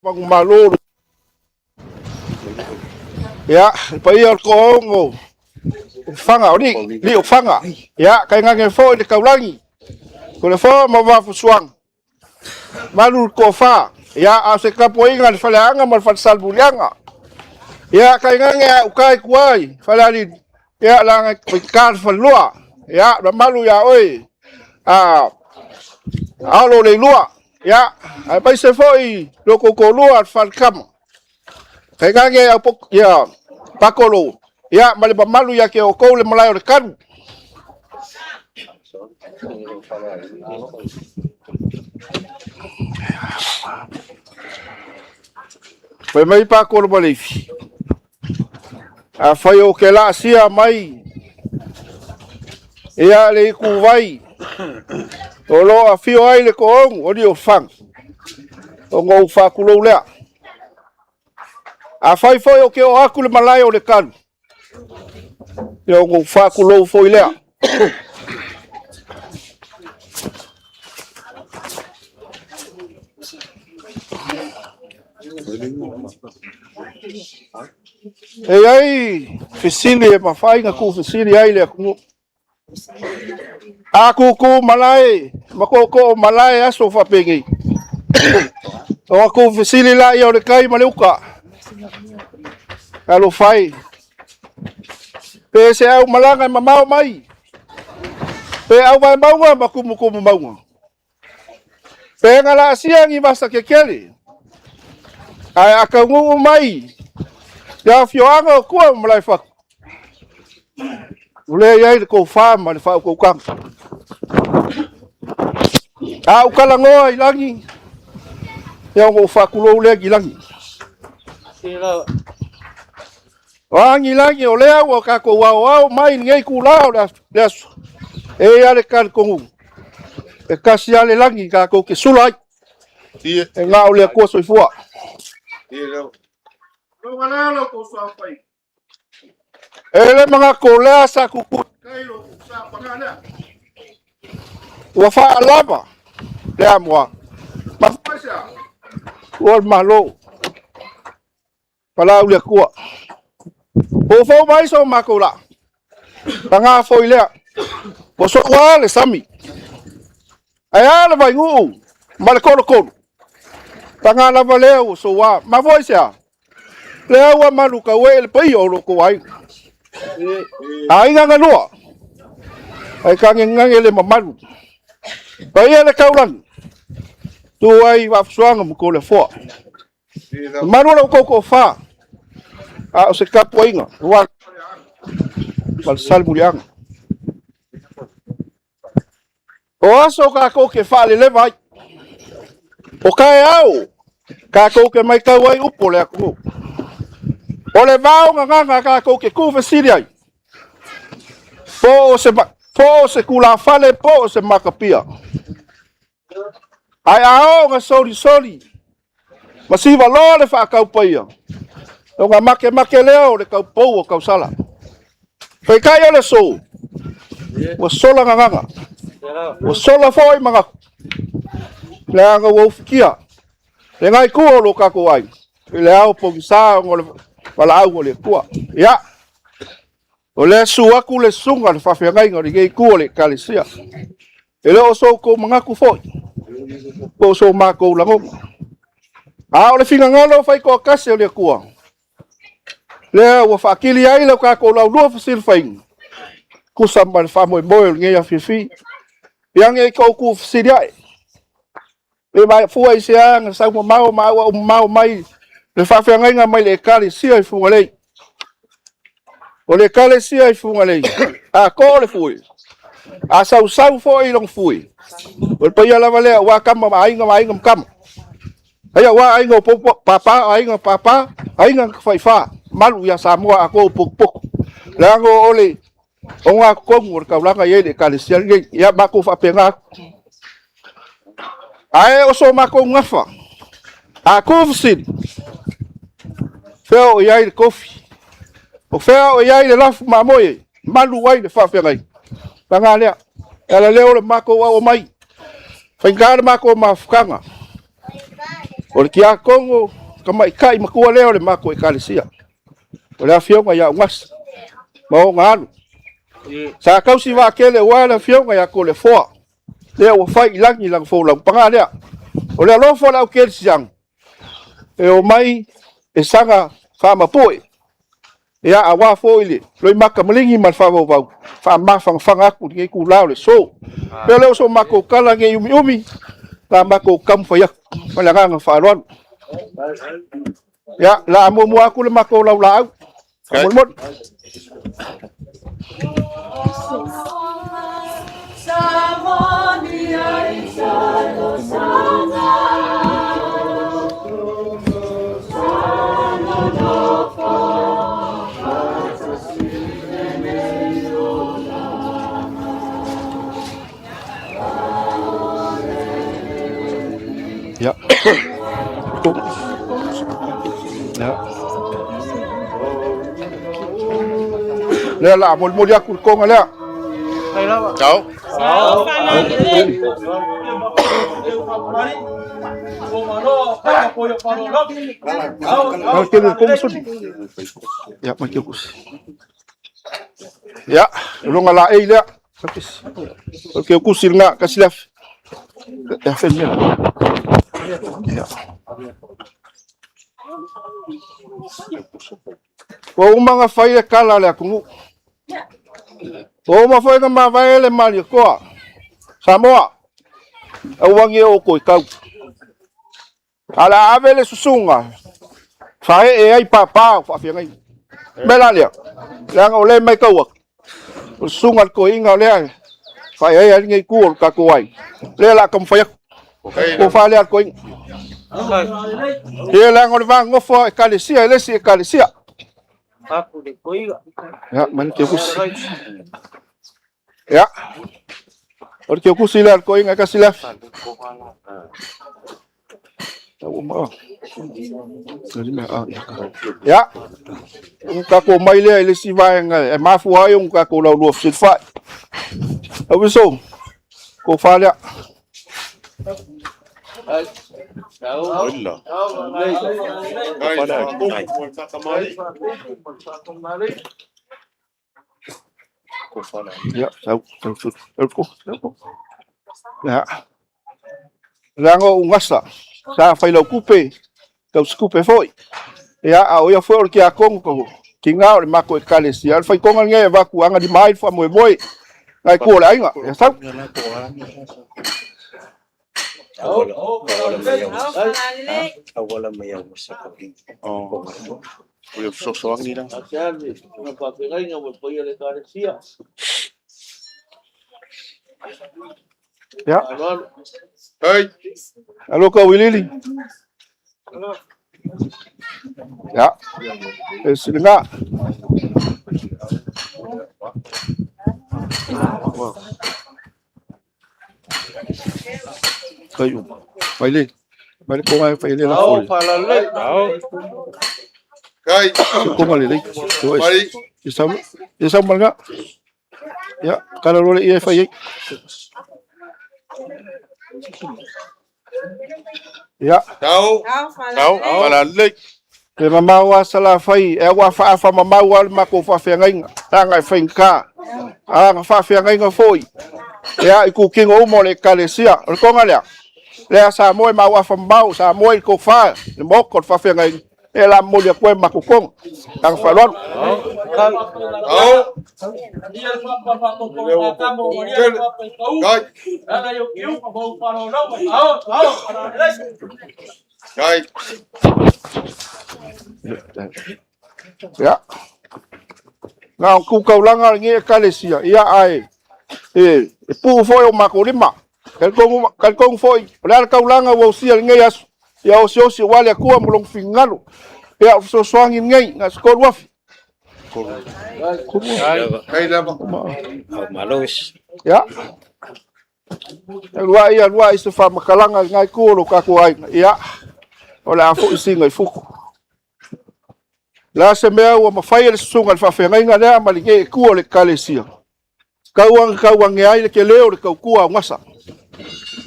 Maloro. Ya, pa ia ko ngo. Fanga ni fanga. Ya, kai ngange fo de kaulangi. Ko le fo ma va fusuang. Malu ko fa. Ya, a se kapo inga le faleanga mal fa salbulianga. Ya, kai ngange ukai kuai. Falali. Ya, langa pikar falua. Ya, malu ya oi. Alo le lua. Ya, ai pai se foi loko ko lua fal kam. Kai ngange apok ya pakolo Ia ma le mamalu ia ke o kou le malai o le kanu. Pai mai pa ko le leifi. A fai o ke la sia mai. Ia le ku vai. O lo a fio ai le ko o di o fang. O ngou fa ku lo lea. A fai foi o ke o aku le malai o le kanu. Ia o ngou fa ku lo foi lea. E ai, fesili e mawhai ngā ku fesili ai lea kungu. A ku malai, mako malai aso whapengi. O a ku fesili la i o le kai ma le uka. Alo whai. Pe se au malanga ma mau mai. Pe au mai maunga ma kumu maunga. Pe ngala siang i masa kekele. Ai aka ngungu mai. Ya fioanga o kua malai whak. Ule iai le kou wha ma le whao kou kang. A ukala ngoa i langi. Ya ngou whakulo ule i langi. Wangi langi o lea ua ka kou wao mai ngei kulao le asu. E ale kan kongu. E kasi ale langi ka kou ke sulai. E ngā o lea kua soifua. Ngalalo ko sa pai. Ele mga kolea sa kukut kailo sa pangana. Wa fa alaba. Le amwa. Mafasa. Wal malo. Pala ule kua. O fo mai so makola. Tanga fo ile. Bo so wale sami. Aya le vai ngu. Mal kono. Tanga la valeu so wa. Ma voice. Lea ua malu ka we le pai o loko ai. Ai nganga noa. Ai kange ngange le mamalu. Pai ele kaulan. Tu ai Vaafusuaga mo le foa. Maru la koko fa. A o se kapu ainga. Wa. Mal sal mulianga. O aso ka koke fa le vai. O kai au. Ka koke mai kau ai upo le aku. O le vau nganga ka kou ke kuwe siri ai. Po se kula fale po se makapia. Ai ao nga soli. Masiva lo le wha kau paia. O nga make leo le kau pou o kau sala. Whai kai o le so. O sola nganga. O sola foi mga. Le anga wofikia. Le ngai kuo lo kako ai. Le au po gisa o le wala au le kua. Ya. O le suaku le sunga le whawhiangai ngā ringei kua le kalesia. E leo so ko mga ku foi. Po so mako lango. A o le whinga ngalo whai ko kase o le kua. Le o whakili ai lau kako lau lua fasil whaing. Kusamba le whamoe moe o ngei a whiwhi. Yang e kou ku fasili ai. Le mai fuai se anga sau mau mai. Le whawhiangai ngā mai le kalesia i funga lei. O le kalesia i funga lei. A ko le fui. A sau fo i long fui. O le paia lava lea wa kama ainga kama. Haya wa ainga papa, ainga whaiwha. Malu ia Samoa a ko pok. Lango ole. O ngā kongu o le kaulanga i le kalesia ngei. Ia mako whapenga. Ae o so mako ngafa. A ko visin. Feo iai le kofi. O feo iai le lafu mamoe. Malu wai le whawhengai. Panga lea. Ela leo le mako wa o mai. Whaingare mako mawhukanga. O le kia kongo. Kamai kai makua leo le mako e kalesia. O le awhionga ia ungas. Mao ngālu. Sa kausi wa kele wa le awhionga ia ko le foa. Leo o whai ilangi lang fo lang. Panga lea. O le alofo lau kele siang. E o mai. E sanga whama poe. E a awa fo ile. Loi maka malingi man whama wau. Whama whanga aku ngei ku lao le so. Pea leo so mako kala ngei umi. La mako kam whaiak. Malanganga wharoan. Ya la amu aku le mako lau lau. Mut. Ja. Ja. Le la mul ya kul ko ngala. Tau. Kalau kira ko musun. Ja, makikus. Ya, lu ngala le. Sapis. Oke kusil nga kasilaf. Ja, femmer. Ja. Ko mga fai kala le kungu. Ko ma fai ka ma vai le mali ko. Samoa. Awangi o ko kau. Ala avele susunga. Fai e ai papa fa fi ngai. Mela le. Lang o le mai kau. Sungat ko inga le. Fai ai ngai ku ka ko ai. Le la kam fai. Ko fa le ko. Dia lang o vang ngofo kalesia le si kalesia. Ja, makikus. Ya. Porque eu consigo ko inga kasilaf. Tahu mo. Ya. Ka ko mai le si vai nga e mafu ai un ka ko la lu fit fa. Awiso. Ko fa le. Ja, tahu. Ya. Lango ungasa. Sa fai lo kupe. Kau skupe foi. Ya, au ya foi que a kongo. Kinga o mako e kalesi. Al fai konga nge va ku anga di mai fa moi moi. Ngai ko la inga. Ya sa. Awala mayaw mo sa kabing. Kuya sosoang nila. Ya. Hey. Halo kau Willy. Ya. Sila. Kayo. Baile. Baile ko nga paile la full. Kai. Ko malilay. Bali. Isam malga. Ya, kalau lo iya fai. Ya. Tahu. Malilay. Ke mamawa sala fai e wa fa mamawa mako fa fengai tanga fenka. Fa fengai ngafoi. Ya iku kingo mo le kalesia. Ko ngala. Le sa moi ma wa fa mau sa moi ko fa. Le mo ko fa fengai. Ela mo le ko makukong. Tang falon. Ya. Ngau ku kau langa ngi kalesia ia ai. Pu foi o makulima. Kalkong foi. Ora kau langa wo sia ngi as. Ya o sio si wale ku mulong fingalu. Ya so soangi ngi ngas ko waf. Kai da Malos. Ya. Lua isu fa makalanga ngai ku lo ka ku ai. Ya. Ola fu singa fuku. La se mea ua mawhai le sunga le whawhengai ngā rea malinge e kua le kalesia. Kauang e ai le ke leo le kau kua ngasa.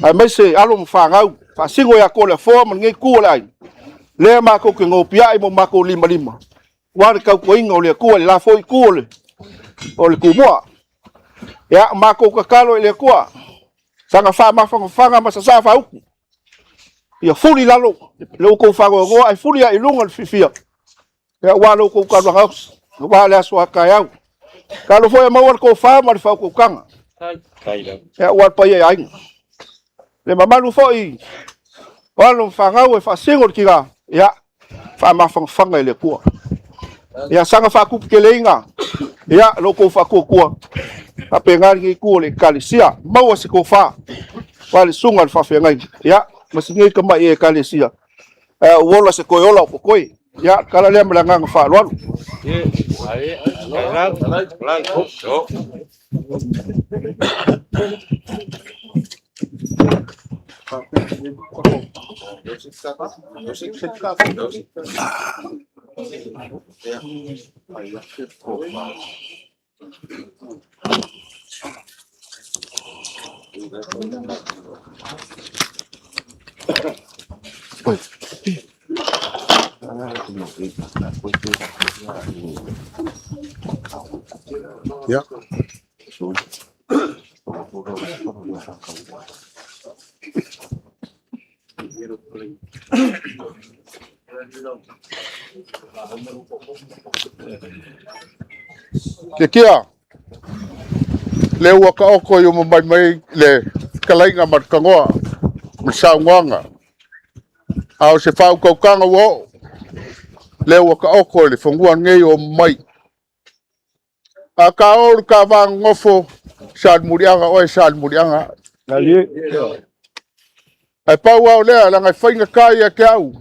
Ai mai se alo mwhangau. Whasingo ya ko le fōa malinge kua le ai. Lea mako ke ngopia ai mo mako lima. Wa le kau kua inga o le kua le la fōi kua le. O le kumua. Ya mako kakalo le kua. Sanga wha mawhanga masasa whauku. Ia furi lalo. Le uko whango ngoa ai furi a ilunga le fifia. Ya walo ko ka haus wala so kayau kalau foi mau ko fa mar fa ko kanga ya wa pa ye ai le mama lu foi walo fa ngau fa singo kira ya fa ma fa le ku Ia sanga whakupu ke leinga. Ia loko whakokua. A pengari ki kua le kalisia. Maua se ko wha. Wale sunga le whawhengai. Ia, masingai ka mai e kalisia. Uola se koe ola o kokoi. Ia, kala lea melanganga whaaloanu. Ya. Kia. Le waka oko yo mai le kalainga matkangoa. Msangwanga. Au se fau kaukanga wo. Le waka oko le fungua ngei o mai. A ka olu ka vang ngofo sad murianga o sad murianga. Nali. Ai pau au lea la ngai fainga kai a ke au.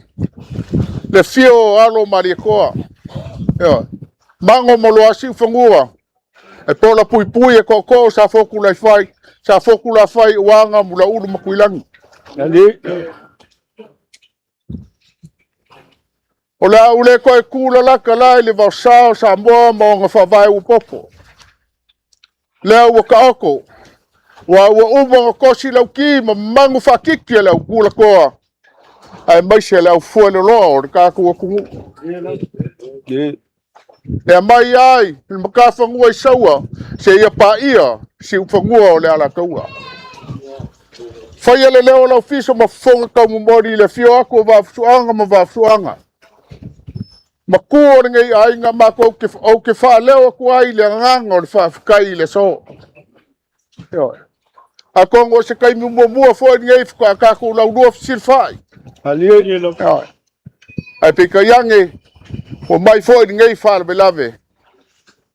Le fio alo marikoa. Yo. Mango molo asi fungua. Ai pola pui pui e koko sa foku lai fai. Sa foku la fai wanga mula ulu makuilangi. Nali. Ola ule koe kula laka lai le vausao sa moa maonga whawai upopo. Lea ua ka oko. Wa ua umonga kosi lau ki ma mangu whakiki lau kula koa. Ai maise lau fuele loa o ka kua kungu. E mai ai, il maka whangua i saua, se ia pa ia, si whangua o le ala kaua. Whaia le leo Laufiso ma whonga kau mumori le fio aku Vaafusuaga ma Vaafusuaga. Ma kua o ngei ainga ma ko au ke wha leo aku ai le nganga o le whaafikai le so. A kongo se kai mua fo ngei whaka kako lau rua silfai. Ali. Ai pika yange, o mai fo ngei wha lave.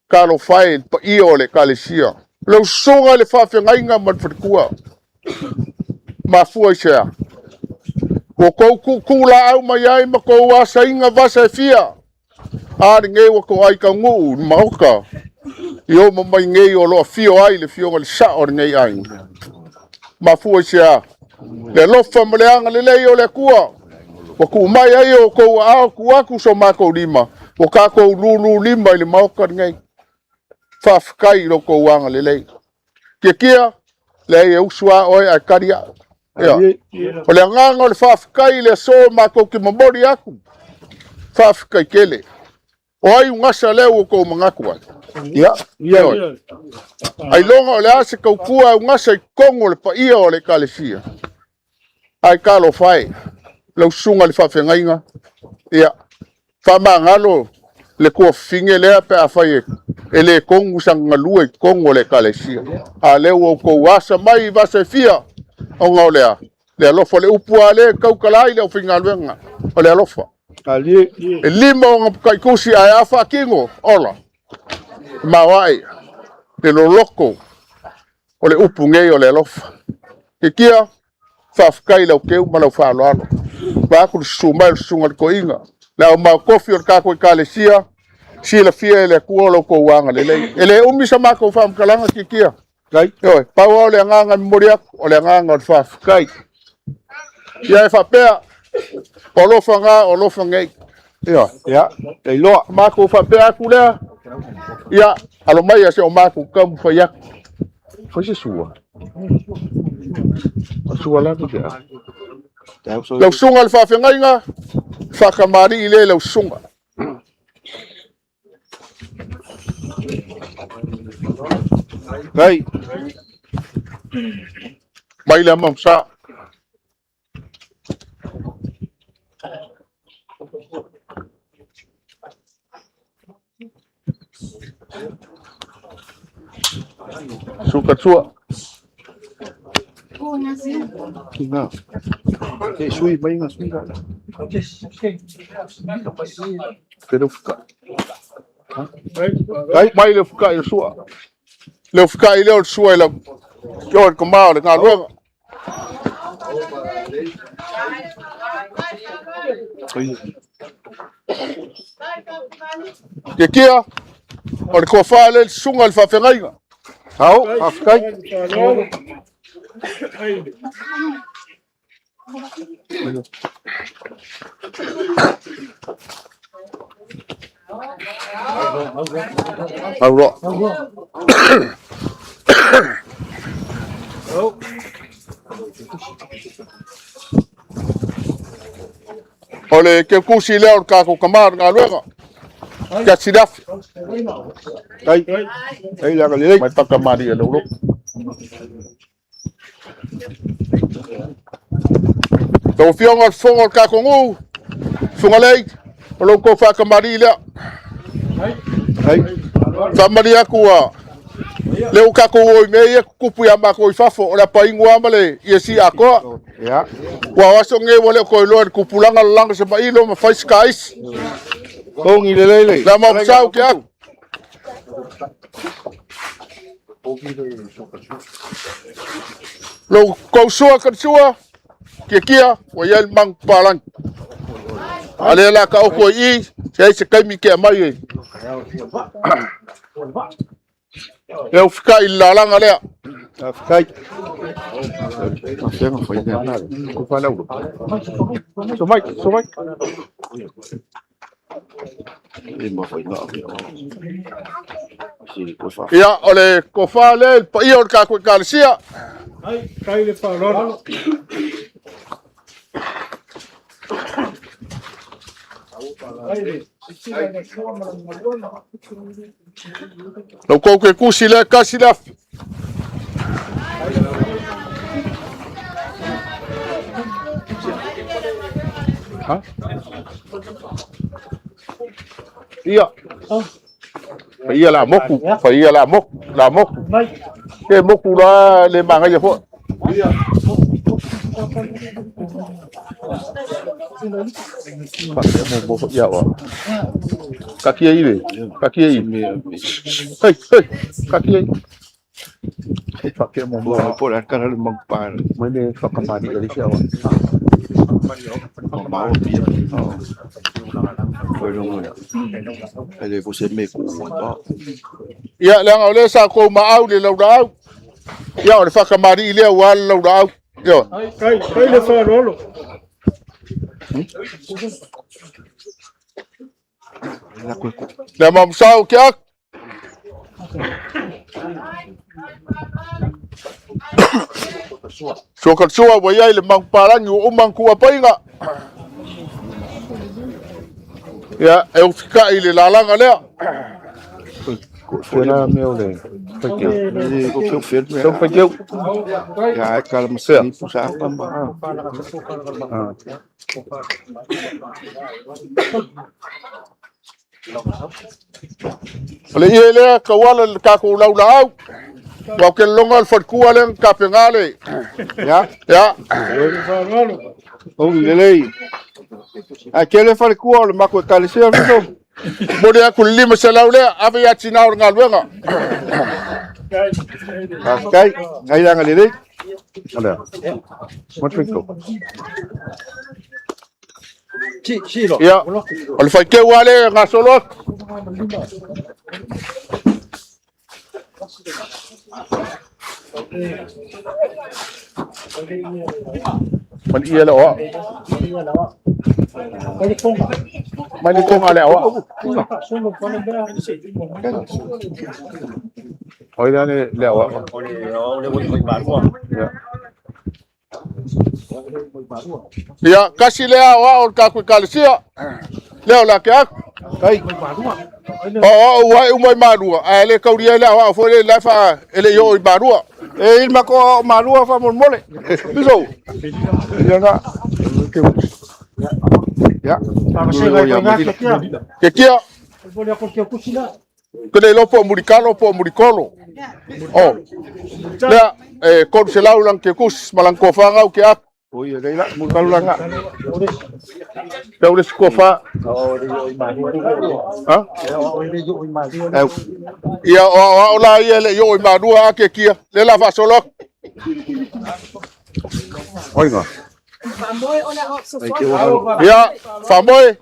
Kalo fai pa io le kalesia. Lau songa le whawhengainga man whatikua. Ma fua sea. Ko kou kula au mai ai ma kou asa inga vasa e fia. Ari ngei wako ai ka nguu ma oka. Io ma mai ngei o loa fio ai le fio ngali sa o ngei ai. Ma fua sea. Le lofa ma le anga le leo le kua. Wako mai ai o kou aku so ma kou lima. Waka kou lulu lima ili ma oka ngei. Whawhikai no kou anga le lei. Kia le e usua oi ai karia. O le nganga o le whawhikai le so ma kou ki mamori aku. Whawhikai kele. O ai ungasa leo o kou mangaku ai. Ia. Ai longa o le ase kau kua ungasa I kongo le pa ia o le kalesia. Ai kalo fai. Lau sunga le whawhengainga. Ia. Whamangalo le kua finge lea pe a fai e le kongu sanga lua I kongo le kalesia. A leo o kou asa mai vasa fia. O ngau lea. Le alofa le upua le kau kalai le o finga luenga. O le alofa. Ali. E lima o ngapukai kusi ai afa kingo. Ola. Mawai. Le loloko. O le upu ngei o le alofa. Kia. Whawhikai lau keu ma lau whaaloalo. Wāku le sumai le sunga le koinga. Lau mau kofi o le kako I kalesia. Sila fia le kua lo ko wanga le lei. Ele umi sa mako whamkalanga ki kia. Kai. Yoi, paua o le nganga moriak, o le nganga o le whawhikai. Ia e whapea, o lofa ngā, o lofa ngei. Ia. Ia. Ei loa. Mako whapea aku lea. Ia, alo mai ase o mako kamu whaiak. Foi se sua. A sua lá do dia. Lau sunga le whawhengainga, whakamari I le lau sunga. Kai. Mai le mamsa. Suka tua. Kinga. Ke sui mai nga sui. Pero fica. mai le fuka i sua le fuka i le sua la yo ko ma le nga luenga ke kia o le ko fa le sunga le fa fenga Au, afkai. au ro ole ke kusi le o ka ko kamar nga luenga ka sidaf Kai. Kai la kali. mai pakamari le ro to fionga fonga ka ko ngu funga lei o lo ko fa kamari le Kai. fa maria kuwa le o ka ko o me ye kupu ya ma ko i fafo o la pa ingwa male ye si ako Ya. wa waso nge wole ko lo kupulanga lang sa mailo ma fais kais Kong ile lele. la ma sao kya lo ko suwa kan suwa kia wa yel mang palang ale la ka ko i se kai mi ke mai eu ficar ilala ngale Afkai. Afkai foi nada. ko fa lawo so mai Ima foi nada. Si ko fa. ya ole ko fa le pa i or ka ko kalsia Kai le parolo. lo ko ke kusile kasila iya iya la moku la moku ke moku la le manga ye fo mo bo ya wa kakia ile hey kakia Pakai mo por cara le mang pan. mene fakamari ile sia wa Mau dia. Foi no. Ele você me com. ya lang ole sa ko ma au le lo dau ya ole fakamari ile wa lo dau yo Kai le parolo. La cueco. le mam sao kya so ka suwa wa ya le mang parang yu mang ku apa inga ya eu fica ile la lang ale Fuera meu le. Ele o que eu fiz. Então foi eu. Já calma se. Puxar também. le ile ka wala ka ko lau lau wa ke longa al fat ku ale ka pengale Ya. ya O lele. Aquele foi com o maco calisio não. mo dia ku lima selau le ave ya china or ngal wenga Kai. Aí lá lele. Olha. Muito rico. ya al fat ke wale ngasolot man iya la wa man ko ngale wa oida le wa ya kasi le wa or ka ku kalsia le la ka Kai. wa umai madua ale kauria le wa fo le la fa ele yo madua Eh, il maco malua fa mole. biso Ya. Ya. ke kia kene lo po murikalo oh le ko se laulang ke kus malang ko fa ngau ke ak O ia leila mo kalanga. Te ule skofa. Ha? Ia o la ia le yo ma dua ake kia. Le la fa solo. Oinga. Ia famoi.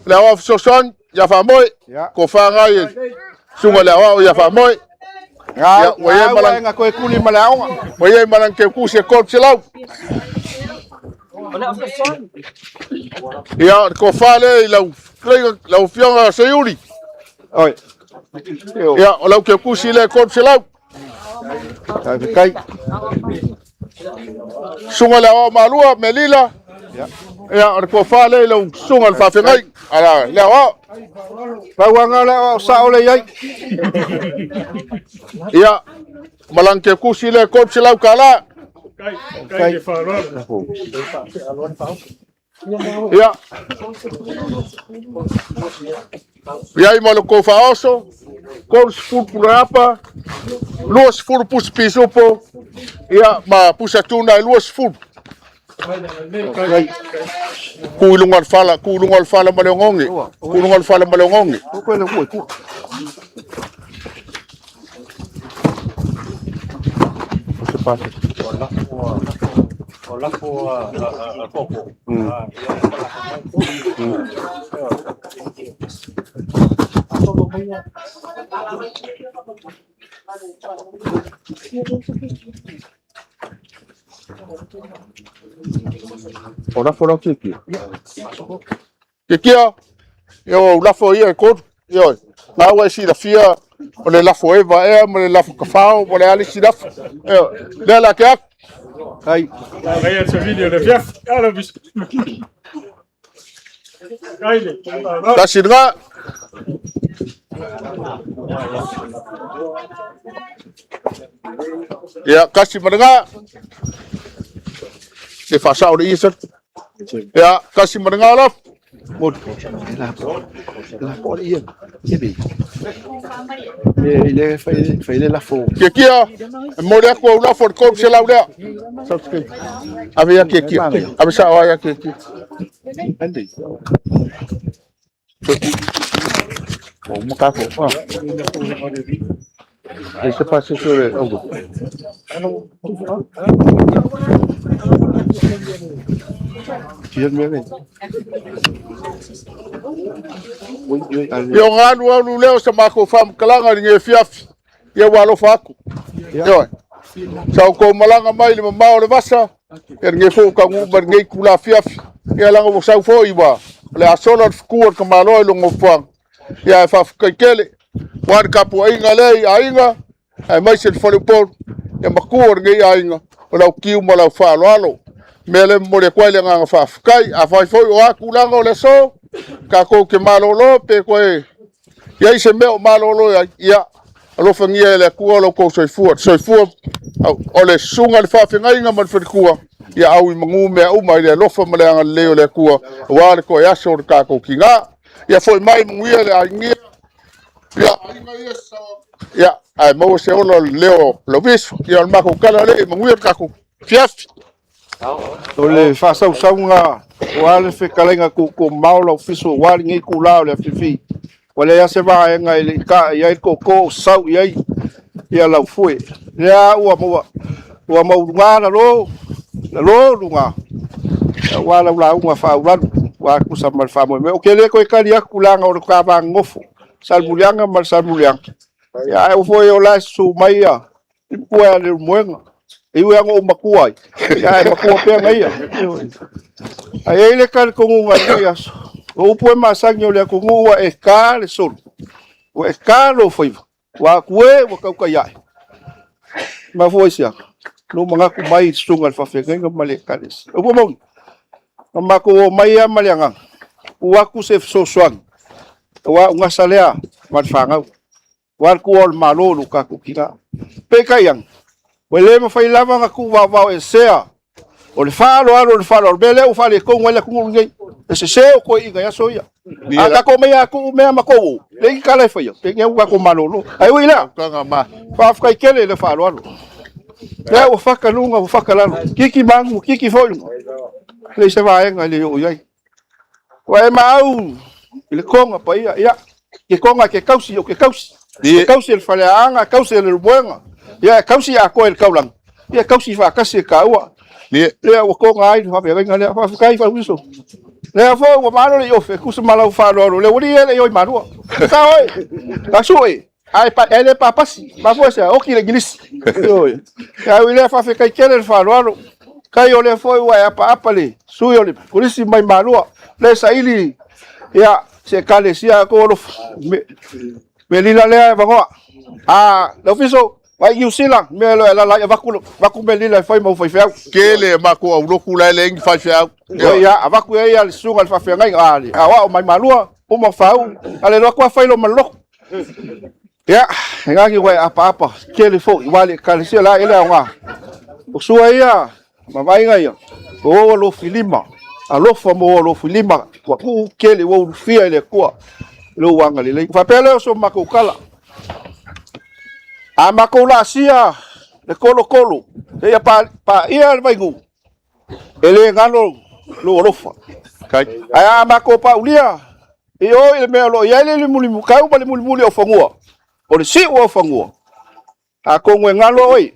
Le wa soson ya famoi. Ko fa ngai. Sunga le wa ya famoi. Ya wa malang ko kuli malaonga. Wa malang ke ku se kol selau. Ya ko fa le lau fianga se yuli. Oi. Ya o lau ke ku si le kol selau. Kai. Sunga le wa malua melila. Ya ko fa le lau sunga fa fengai. Ala le wa. Ba wanga le sa ole yai. Ya malang ke ku si le kol selau kala. Kai. Ya. Ya imalo ko faoso. Ko spulpurapa. Luas fur pus pisopo. Ya ma pusatuna luas fur. Kulungan fala malongongi. Kulungan fala malongongi. Ko le ko. Sepatu. Hola po coco. Ora fora kiki. Kiki yo la foia ko yo. Na wa si la fia o le la foeva mo le la kafao mo le ali si la. Yo, le la ka. Ai. Regarde ce vidéo de fief. Alors, Tasidra. Ya kasih mendengar. Se fasa o isa. Ya kasih mendengar lah. Mod. La por ia. Ele faz la fo. Que aqui ó. Molha com la for com se lá olha. Sabe que? Havia aqui. Havia só olha aqui. Ande. Vamos cá pô. Deixa passar sobre algo. Yo nganu anu leo sama ko fam kalanga nge fiaf. Ye walo faku. Yo. Sa ko malanga mai le mau le vasa. Nge fo ka ngu bar nge kula fiaf. Ye langa mo sa fo iba. Le asola ku ka malo lo ngofang. Ya fa kele. Wan kapu ainga le ainga. Ai mai se fo le por. Ya makuor nge ainga. Ola kiu mala fa lo. Mele mo le kwai le nga fa kai a fa fo o akulanga le so. Ka ko ke malolo pe ko ya se me malolo ya alo fangia le ku lo ko soifu o le sunga le fa finga inga man fikuwa ya au mangu me au mai le lofa male anga leo le ku wa le ko ya so ka ko kinga ya foi mai mungia le aingia ya ainga ya ai mo se o leo lo viso ya ma ko kala le mungia ka ko fiaf o le fa sa nga wale fe kalenga ku mau Laufiso wale ngi ku lao le fifi wale ya se va nga ile ka ya ko sau ya lau fue ya wa mo ngana lo lunga wala nga fa wa ku sa mal fa mo o kele ko ka dia ku langa o ka ba ngofo salmulianga mal salmuliang ya o foi o la su mai ya ipua le moenga iwe ngo makuai ya makua pe ngai ai ele kar ko ngai ya o pu masanyo le ko ngua escal sol o escalo foi wa kue wa ka ya ma foi sia no manga ku mai sungal fa fe ngai male kalis o mo ma ko mai ya malianga wa ku se so swang wa ngasalea mat fanga wa ku ol malo lu ka ku kira pe kayang wele ma fai lava nga ku wa e sea o le falo bele o fale ko ngela ku ngai ese se ko inga ya soya aka ko me ma ko le kala fa yo te ngai wa ko malolo ai wila ka nga ma fa fa kele le falo Le o whakalunga o whakalalo. Kiki mangu, kiki foi. Le se vai nga le o iai. Wa e mau. Le konga pa ia. Ke konga ke kausi o ke kausi. Ke kausi el faleanga, kausi el buenga. Ia kausi a ko el kaulang. Ia kausi fa kasi ka ua. Le o konga ai fa pe nga le fa kai fa wiso. Le fo o malo le ofe kusa malau fa lo le uri ele yo maru. Ka oi. Ka sui. Ai pa ele pa pasi. Ma fo se o ki le gilis. Oi. Ya wile fa fe kai kele fa lo. Kai o le fo wa apa le. Sui o le kulisi mai maru. Le saili ya se kalesia ko lo me lila le va ko. Laufiso vai New Zealand me lo la vaku me lila fai mo fai fea. Kele ma ko au roku la le ngi fai fea. Ya vaku e ya sunga al fa fea ngai ali. Wa mai malua o ma fau. Ale lo ko fai lo malo. Ya, ngaki wai apa kele fo wale kalesia la ele nga. O sua ia ma vai ngai. O lo filima. Alo fa mo lo filima. Wa ku kele wo fia ele ko. Lo wanga le. Fa pele so makukala. Amako la sia le kolo. E pa ia vai ngu. Ele ngalo lo rofa. Kai. Ai amako pa ulia. E o ele me lo ia le mulimu kau pa le mulimuli o fangua. O le si o fangua. A kongwe ngalo oi.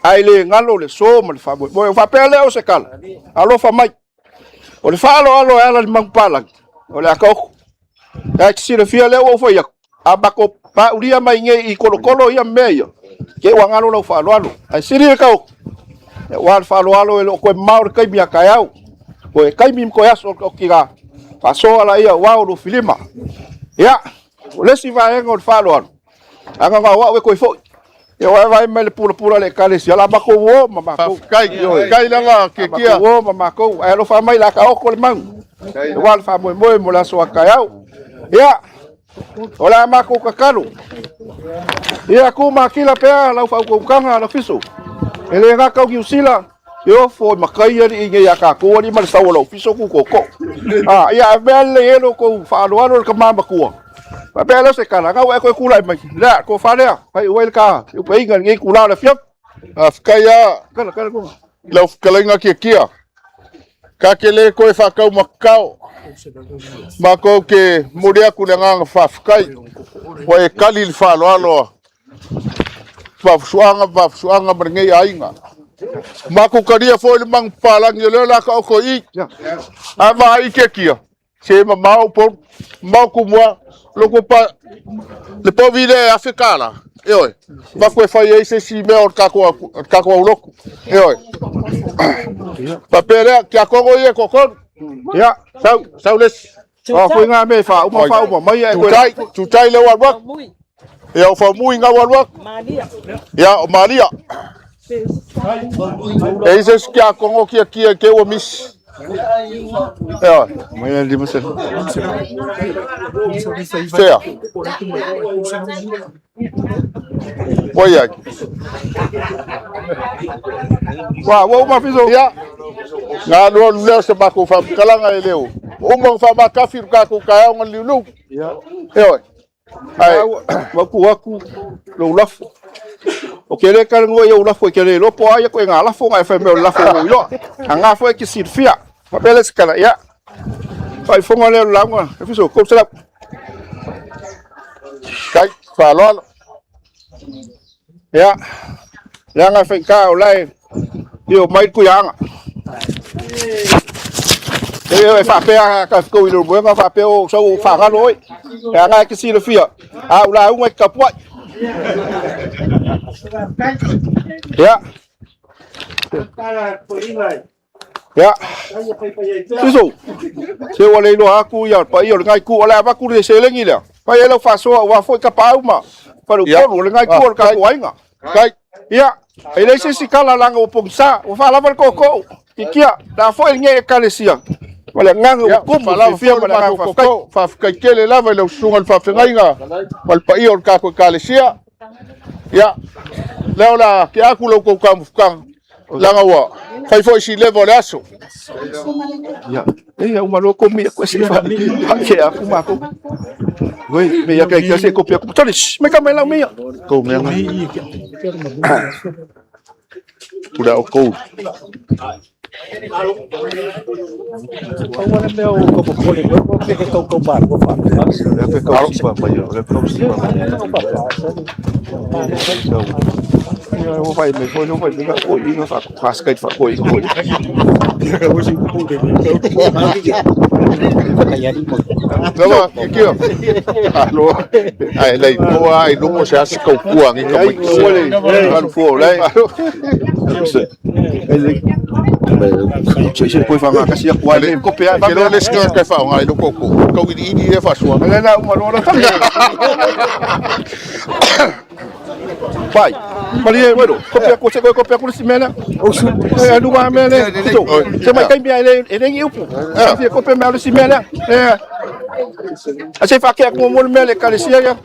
Ai le ngalo le so mo le fa mo fa pele o se kala. Alo fa mai. O le fa alo ala le mangpala. O le akoko. Ai si le fia le o fo ia. Amako pa ulia mai nge I kolo ia meia. Ke wangalo lo fa alo. Ai siri ka o. Wa fa alo ele ko maur kai mia kai au. Ko kai mim ko yaso ko kiga. Fa so ala ia wa o filima. Ya. O le si va en o fa alo. Anga wa we ko fo. E wa vai me le pula le kale si ala mako wo mama ko. Kai langa ke kia. Wo mama ko. Ai lo fa mai la ka o ko le mang. Wa fa mo la so kai au. Ya. Ola mako kakalu. Ia ku makila pea lau fa ku kanga la fiso. Ele nga ka New Zealand. Yo fo makai ali nge ya ka ko ni mal sa lo fiso ku koko. Ia bele elo ko fa lo ka mama ku. Pa bele se kana ka ko ku lai mai. La ko fa le. Pai wel ka. Yo pe ngan nge ku la la fiap. Afkaya. Kana ku. Lau kalenga ke kia. Ka kele ko fa ka makau. Mako ke muria kunanga fafkai wa e kalil fa lo Vaafusuaga berngai ainga mako karia fo le mang palang yo la ka ko I ava I ke kia se mau po mau ku mo lo ko pa le po vile africana oi mako fa ye se si me or ka ko lo oi papere ke ko ye ko Ya, sau les. Foi nga me fa, uma mai e tutai le wa. Ya o fa mui nga wa. Ya o Maria. E ise skia kongo kia ke o mis. Ya, mai ali você. Sea. Oya. Wa uma fiso. Ya. Nga no le se ba ko fa kalanga eleu. O mo fa ba kafir ka ko ka on liu. Ya. Ai, waku lo lafo. O que le kan ngo yo lafo que le lo po ai ko nga lafo nga fa me lafo yo. Anga fo que sirfia. Ma bele skala ya. Fai fonga le langa. Fiso ko sala. kai fa lo. Ya. Langa fa ka o lai. Yo mai ku yang. E fa pe ka ko ilo bo nga fa pe o so fa ga loi. Ya nga que sirfia. La un ka po. Ya. Ya. Isso. Se o leilo aku ya pa yo ngai ku ola ba ku de se lengi la. Pa yo fa so wa foi ka pa uma. Pa o ko ngai ku ka ko ainga. Kai. Ya. Ele se si kala langa o pongsa, o fa lava ko ko. Ikia da foi ngai ka le sia. Wala ngang o ko fa fia ma fa kai kele lava le sunga fa fenga. Wal pa yo ka ko ka le sia. Ya. Leola ke aku lo ko ka langa wa. Fai foi si level aso. Ya. Uma loko mi ko se fa. Ke aku ma ko. Wei, me ya kai ka se kopia ko tali. Me ka me la mi. Ko me. Pura o kou. Kau mana meu kau boleh kau pergi kau bar kau faham. Le pe kau si ba mai, le kau si ba. Não vai, mas não vai ligar o olho, não sabe. Faz que faz coisa. Hoje pun dia. Kaya di mo. Lama, aqui ó. Alô. Ai, lei, boa, ai, não você acha que eu puang em Ai, olha, não for, né? Você pode falar que se a coisa é copiar, que não eles querem que façam, ai, do coco. Kau ini é fácil. Ela não, uma hora também. Vai, Maria, bueno, copia com esse mena. É do mar mena. Você vai cair ele nem eu. Você copia mel esse mena. É. Você faz que com o mel calicia já.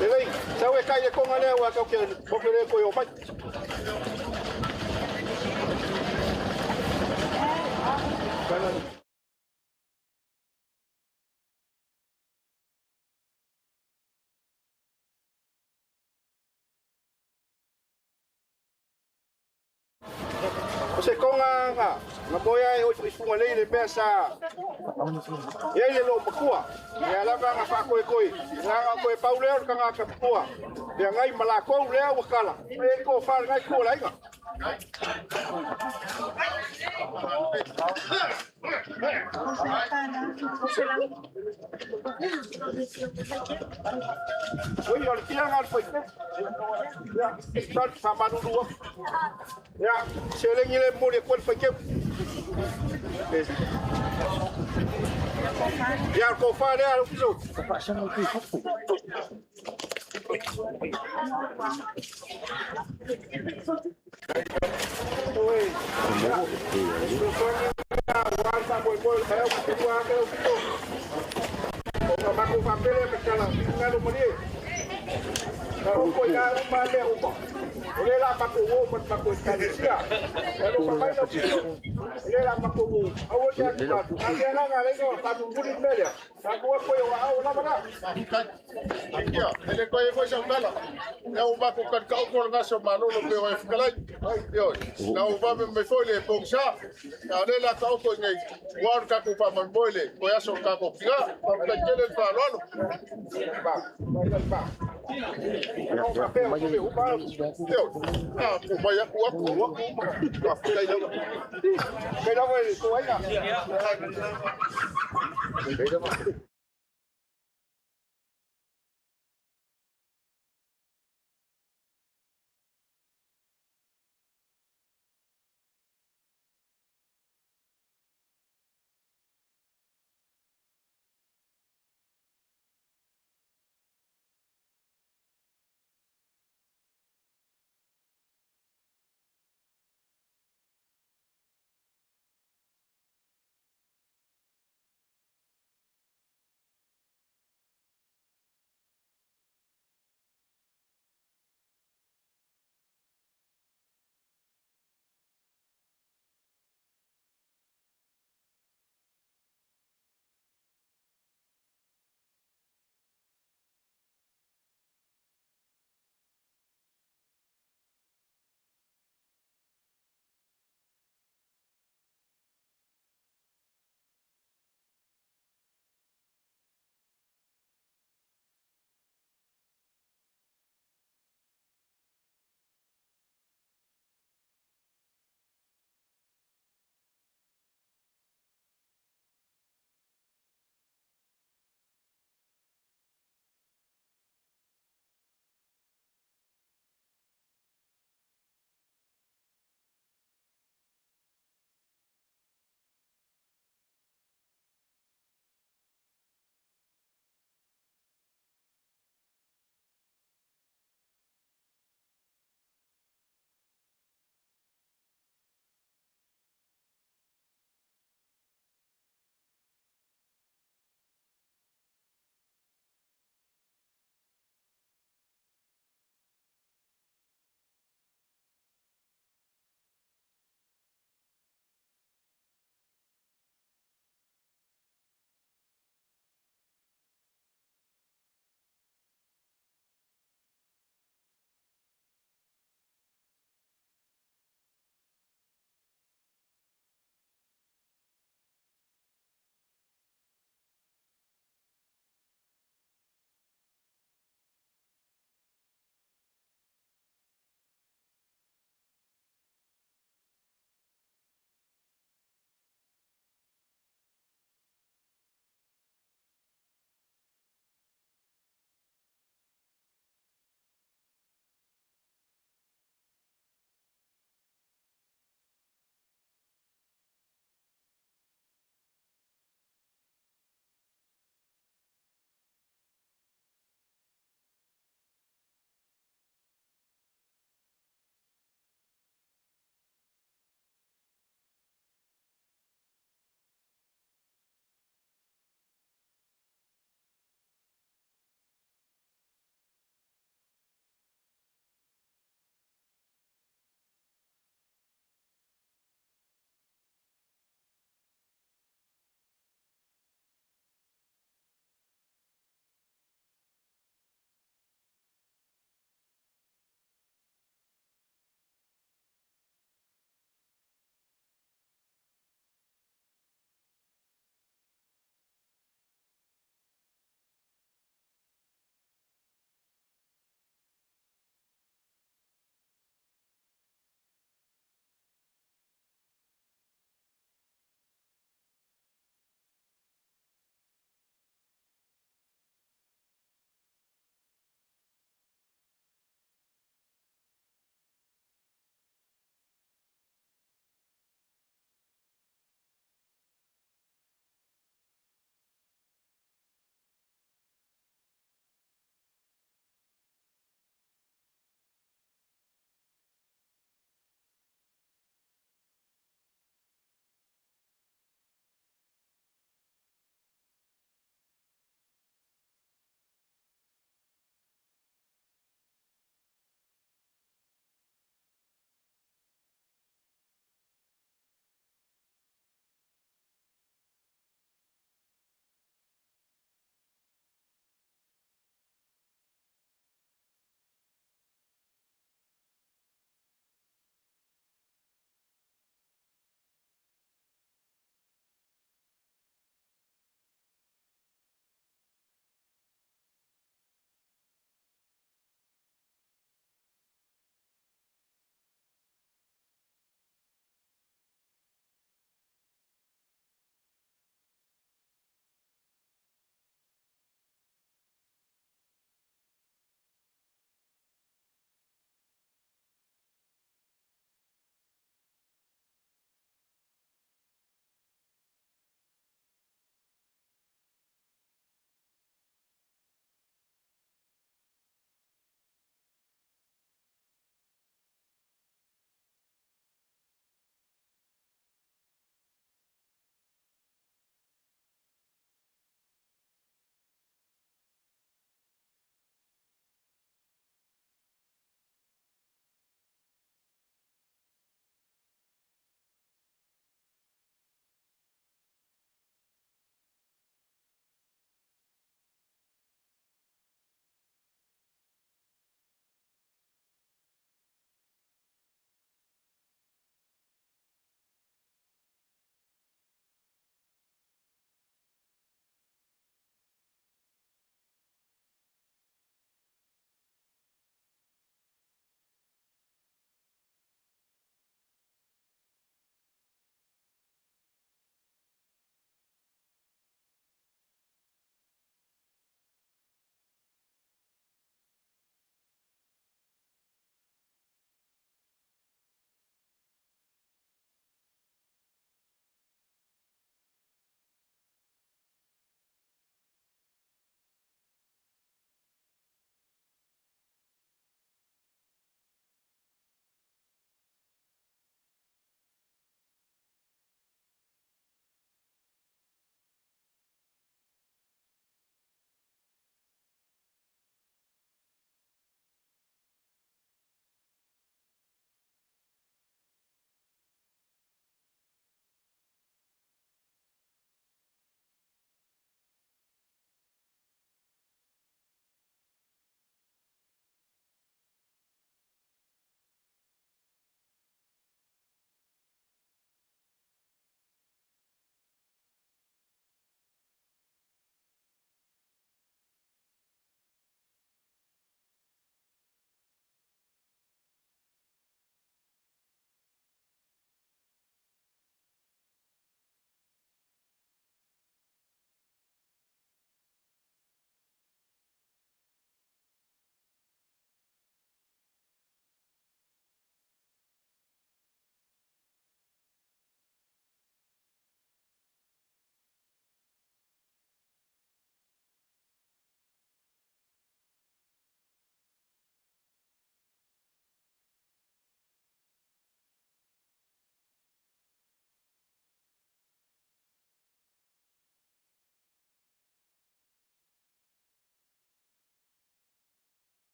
Ei, sao e kai e konga lea wa kau ke pokere ko yo mai. Você com a boia hoje foi ali de peça. Ele lo pakua. Ya la nga fa ko nga ko pauleo ka nga kapua. Ya ngai malako leo wakala. E ko fa ngai ko lai nga. Oi, olha que legal foi. Ya, está chamando do. Ya, se ele mulher quando foi que ya ko fa le alo kiso. Oi. Guarda boy boy saya buat apa itu. Kalau makan papel berjalan, kalau mudi. Kalau kau yang mana ubah. Boleh lah pakai uang, pakai kadia. Kalau pakai tu, boleh lah pakai uang. Awak jangan buat. Nanti orang ada itu satu budi media. Aku apa yang awak nak mana? Iya, ele ko e ko sa bala. Ya o ba ko kan ka ko nga so mano no pe wa fikalai. Yo, na o ba me foi pongsa. Ya le la ka ko ngai. War ka ko pa man boile. Ko ya so ka ko figa. Pa ka kele pa no. Ba. Não papel, o ba. Yo, ah, ko ba ya ko ko. Ka fikai no. Pero bueno, tu aí.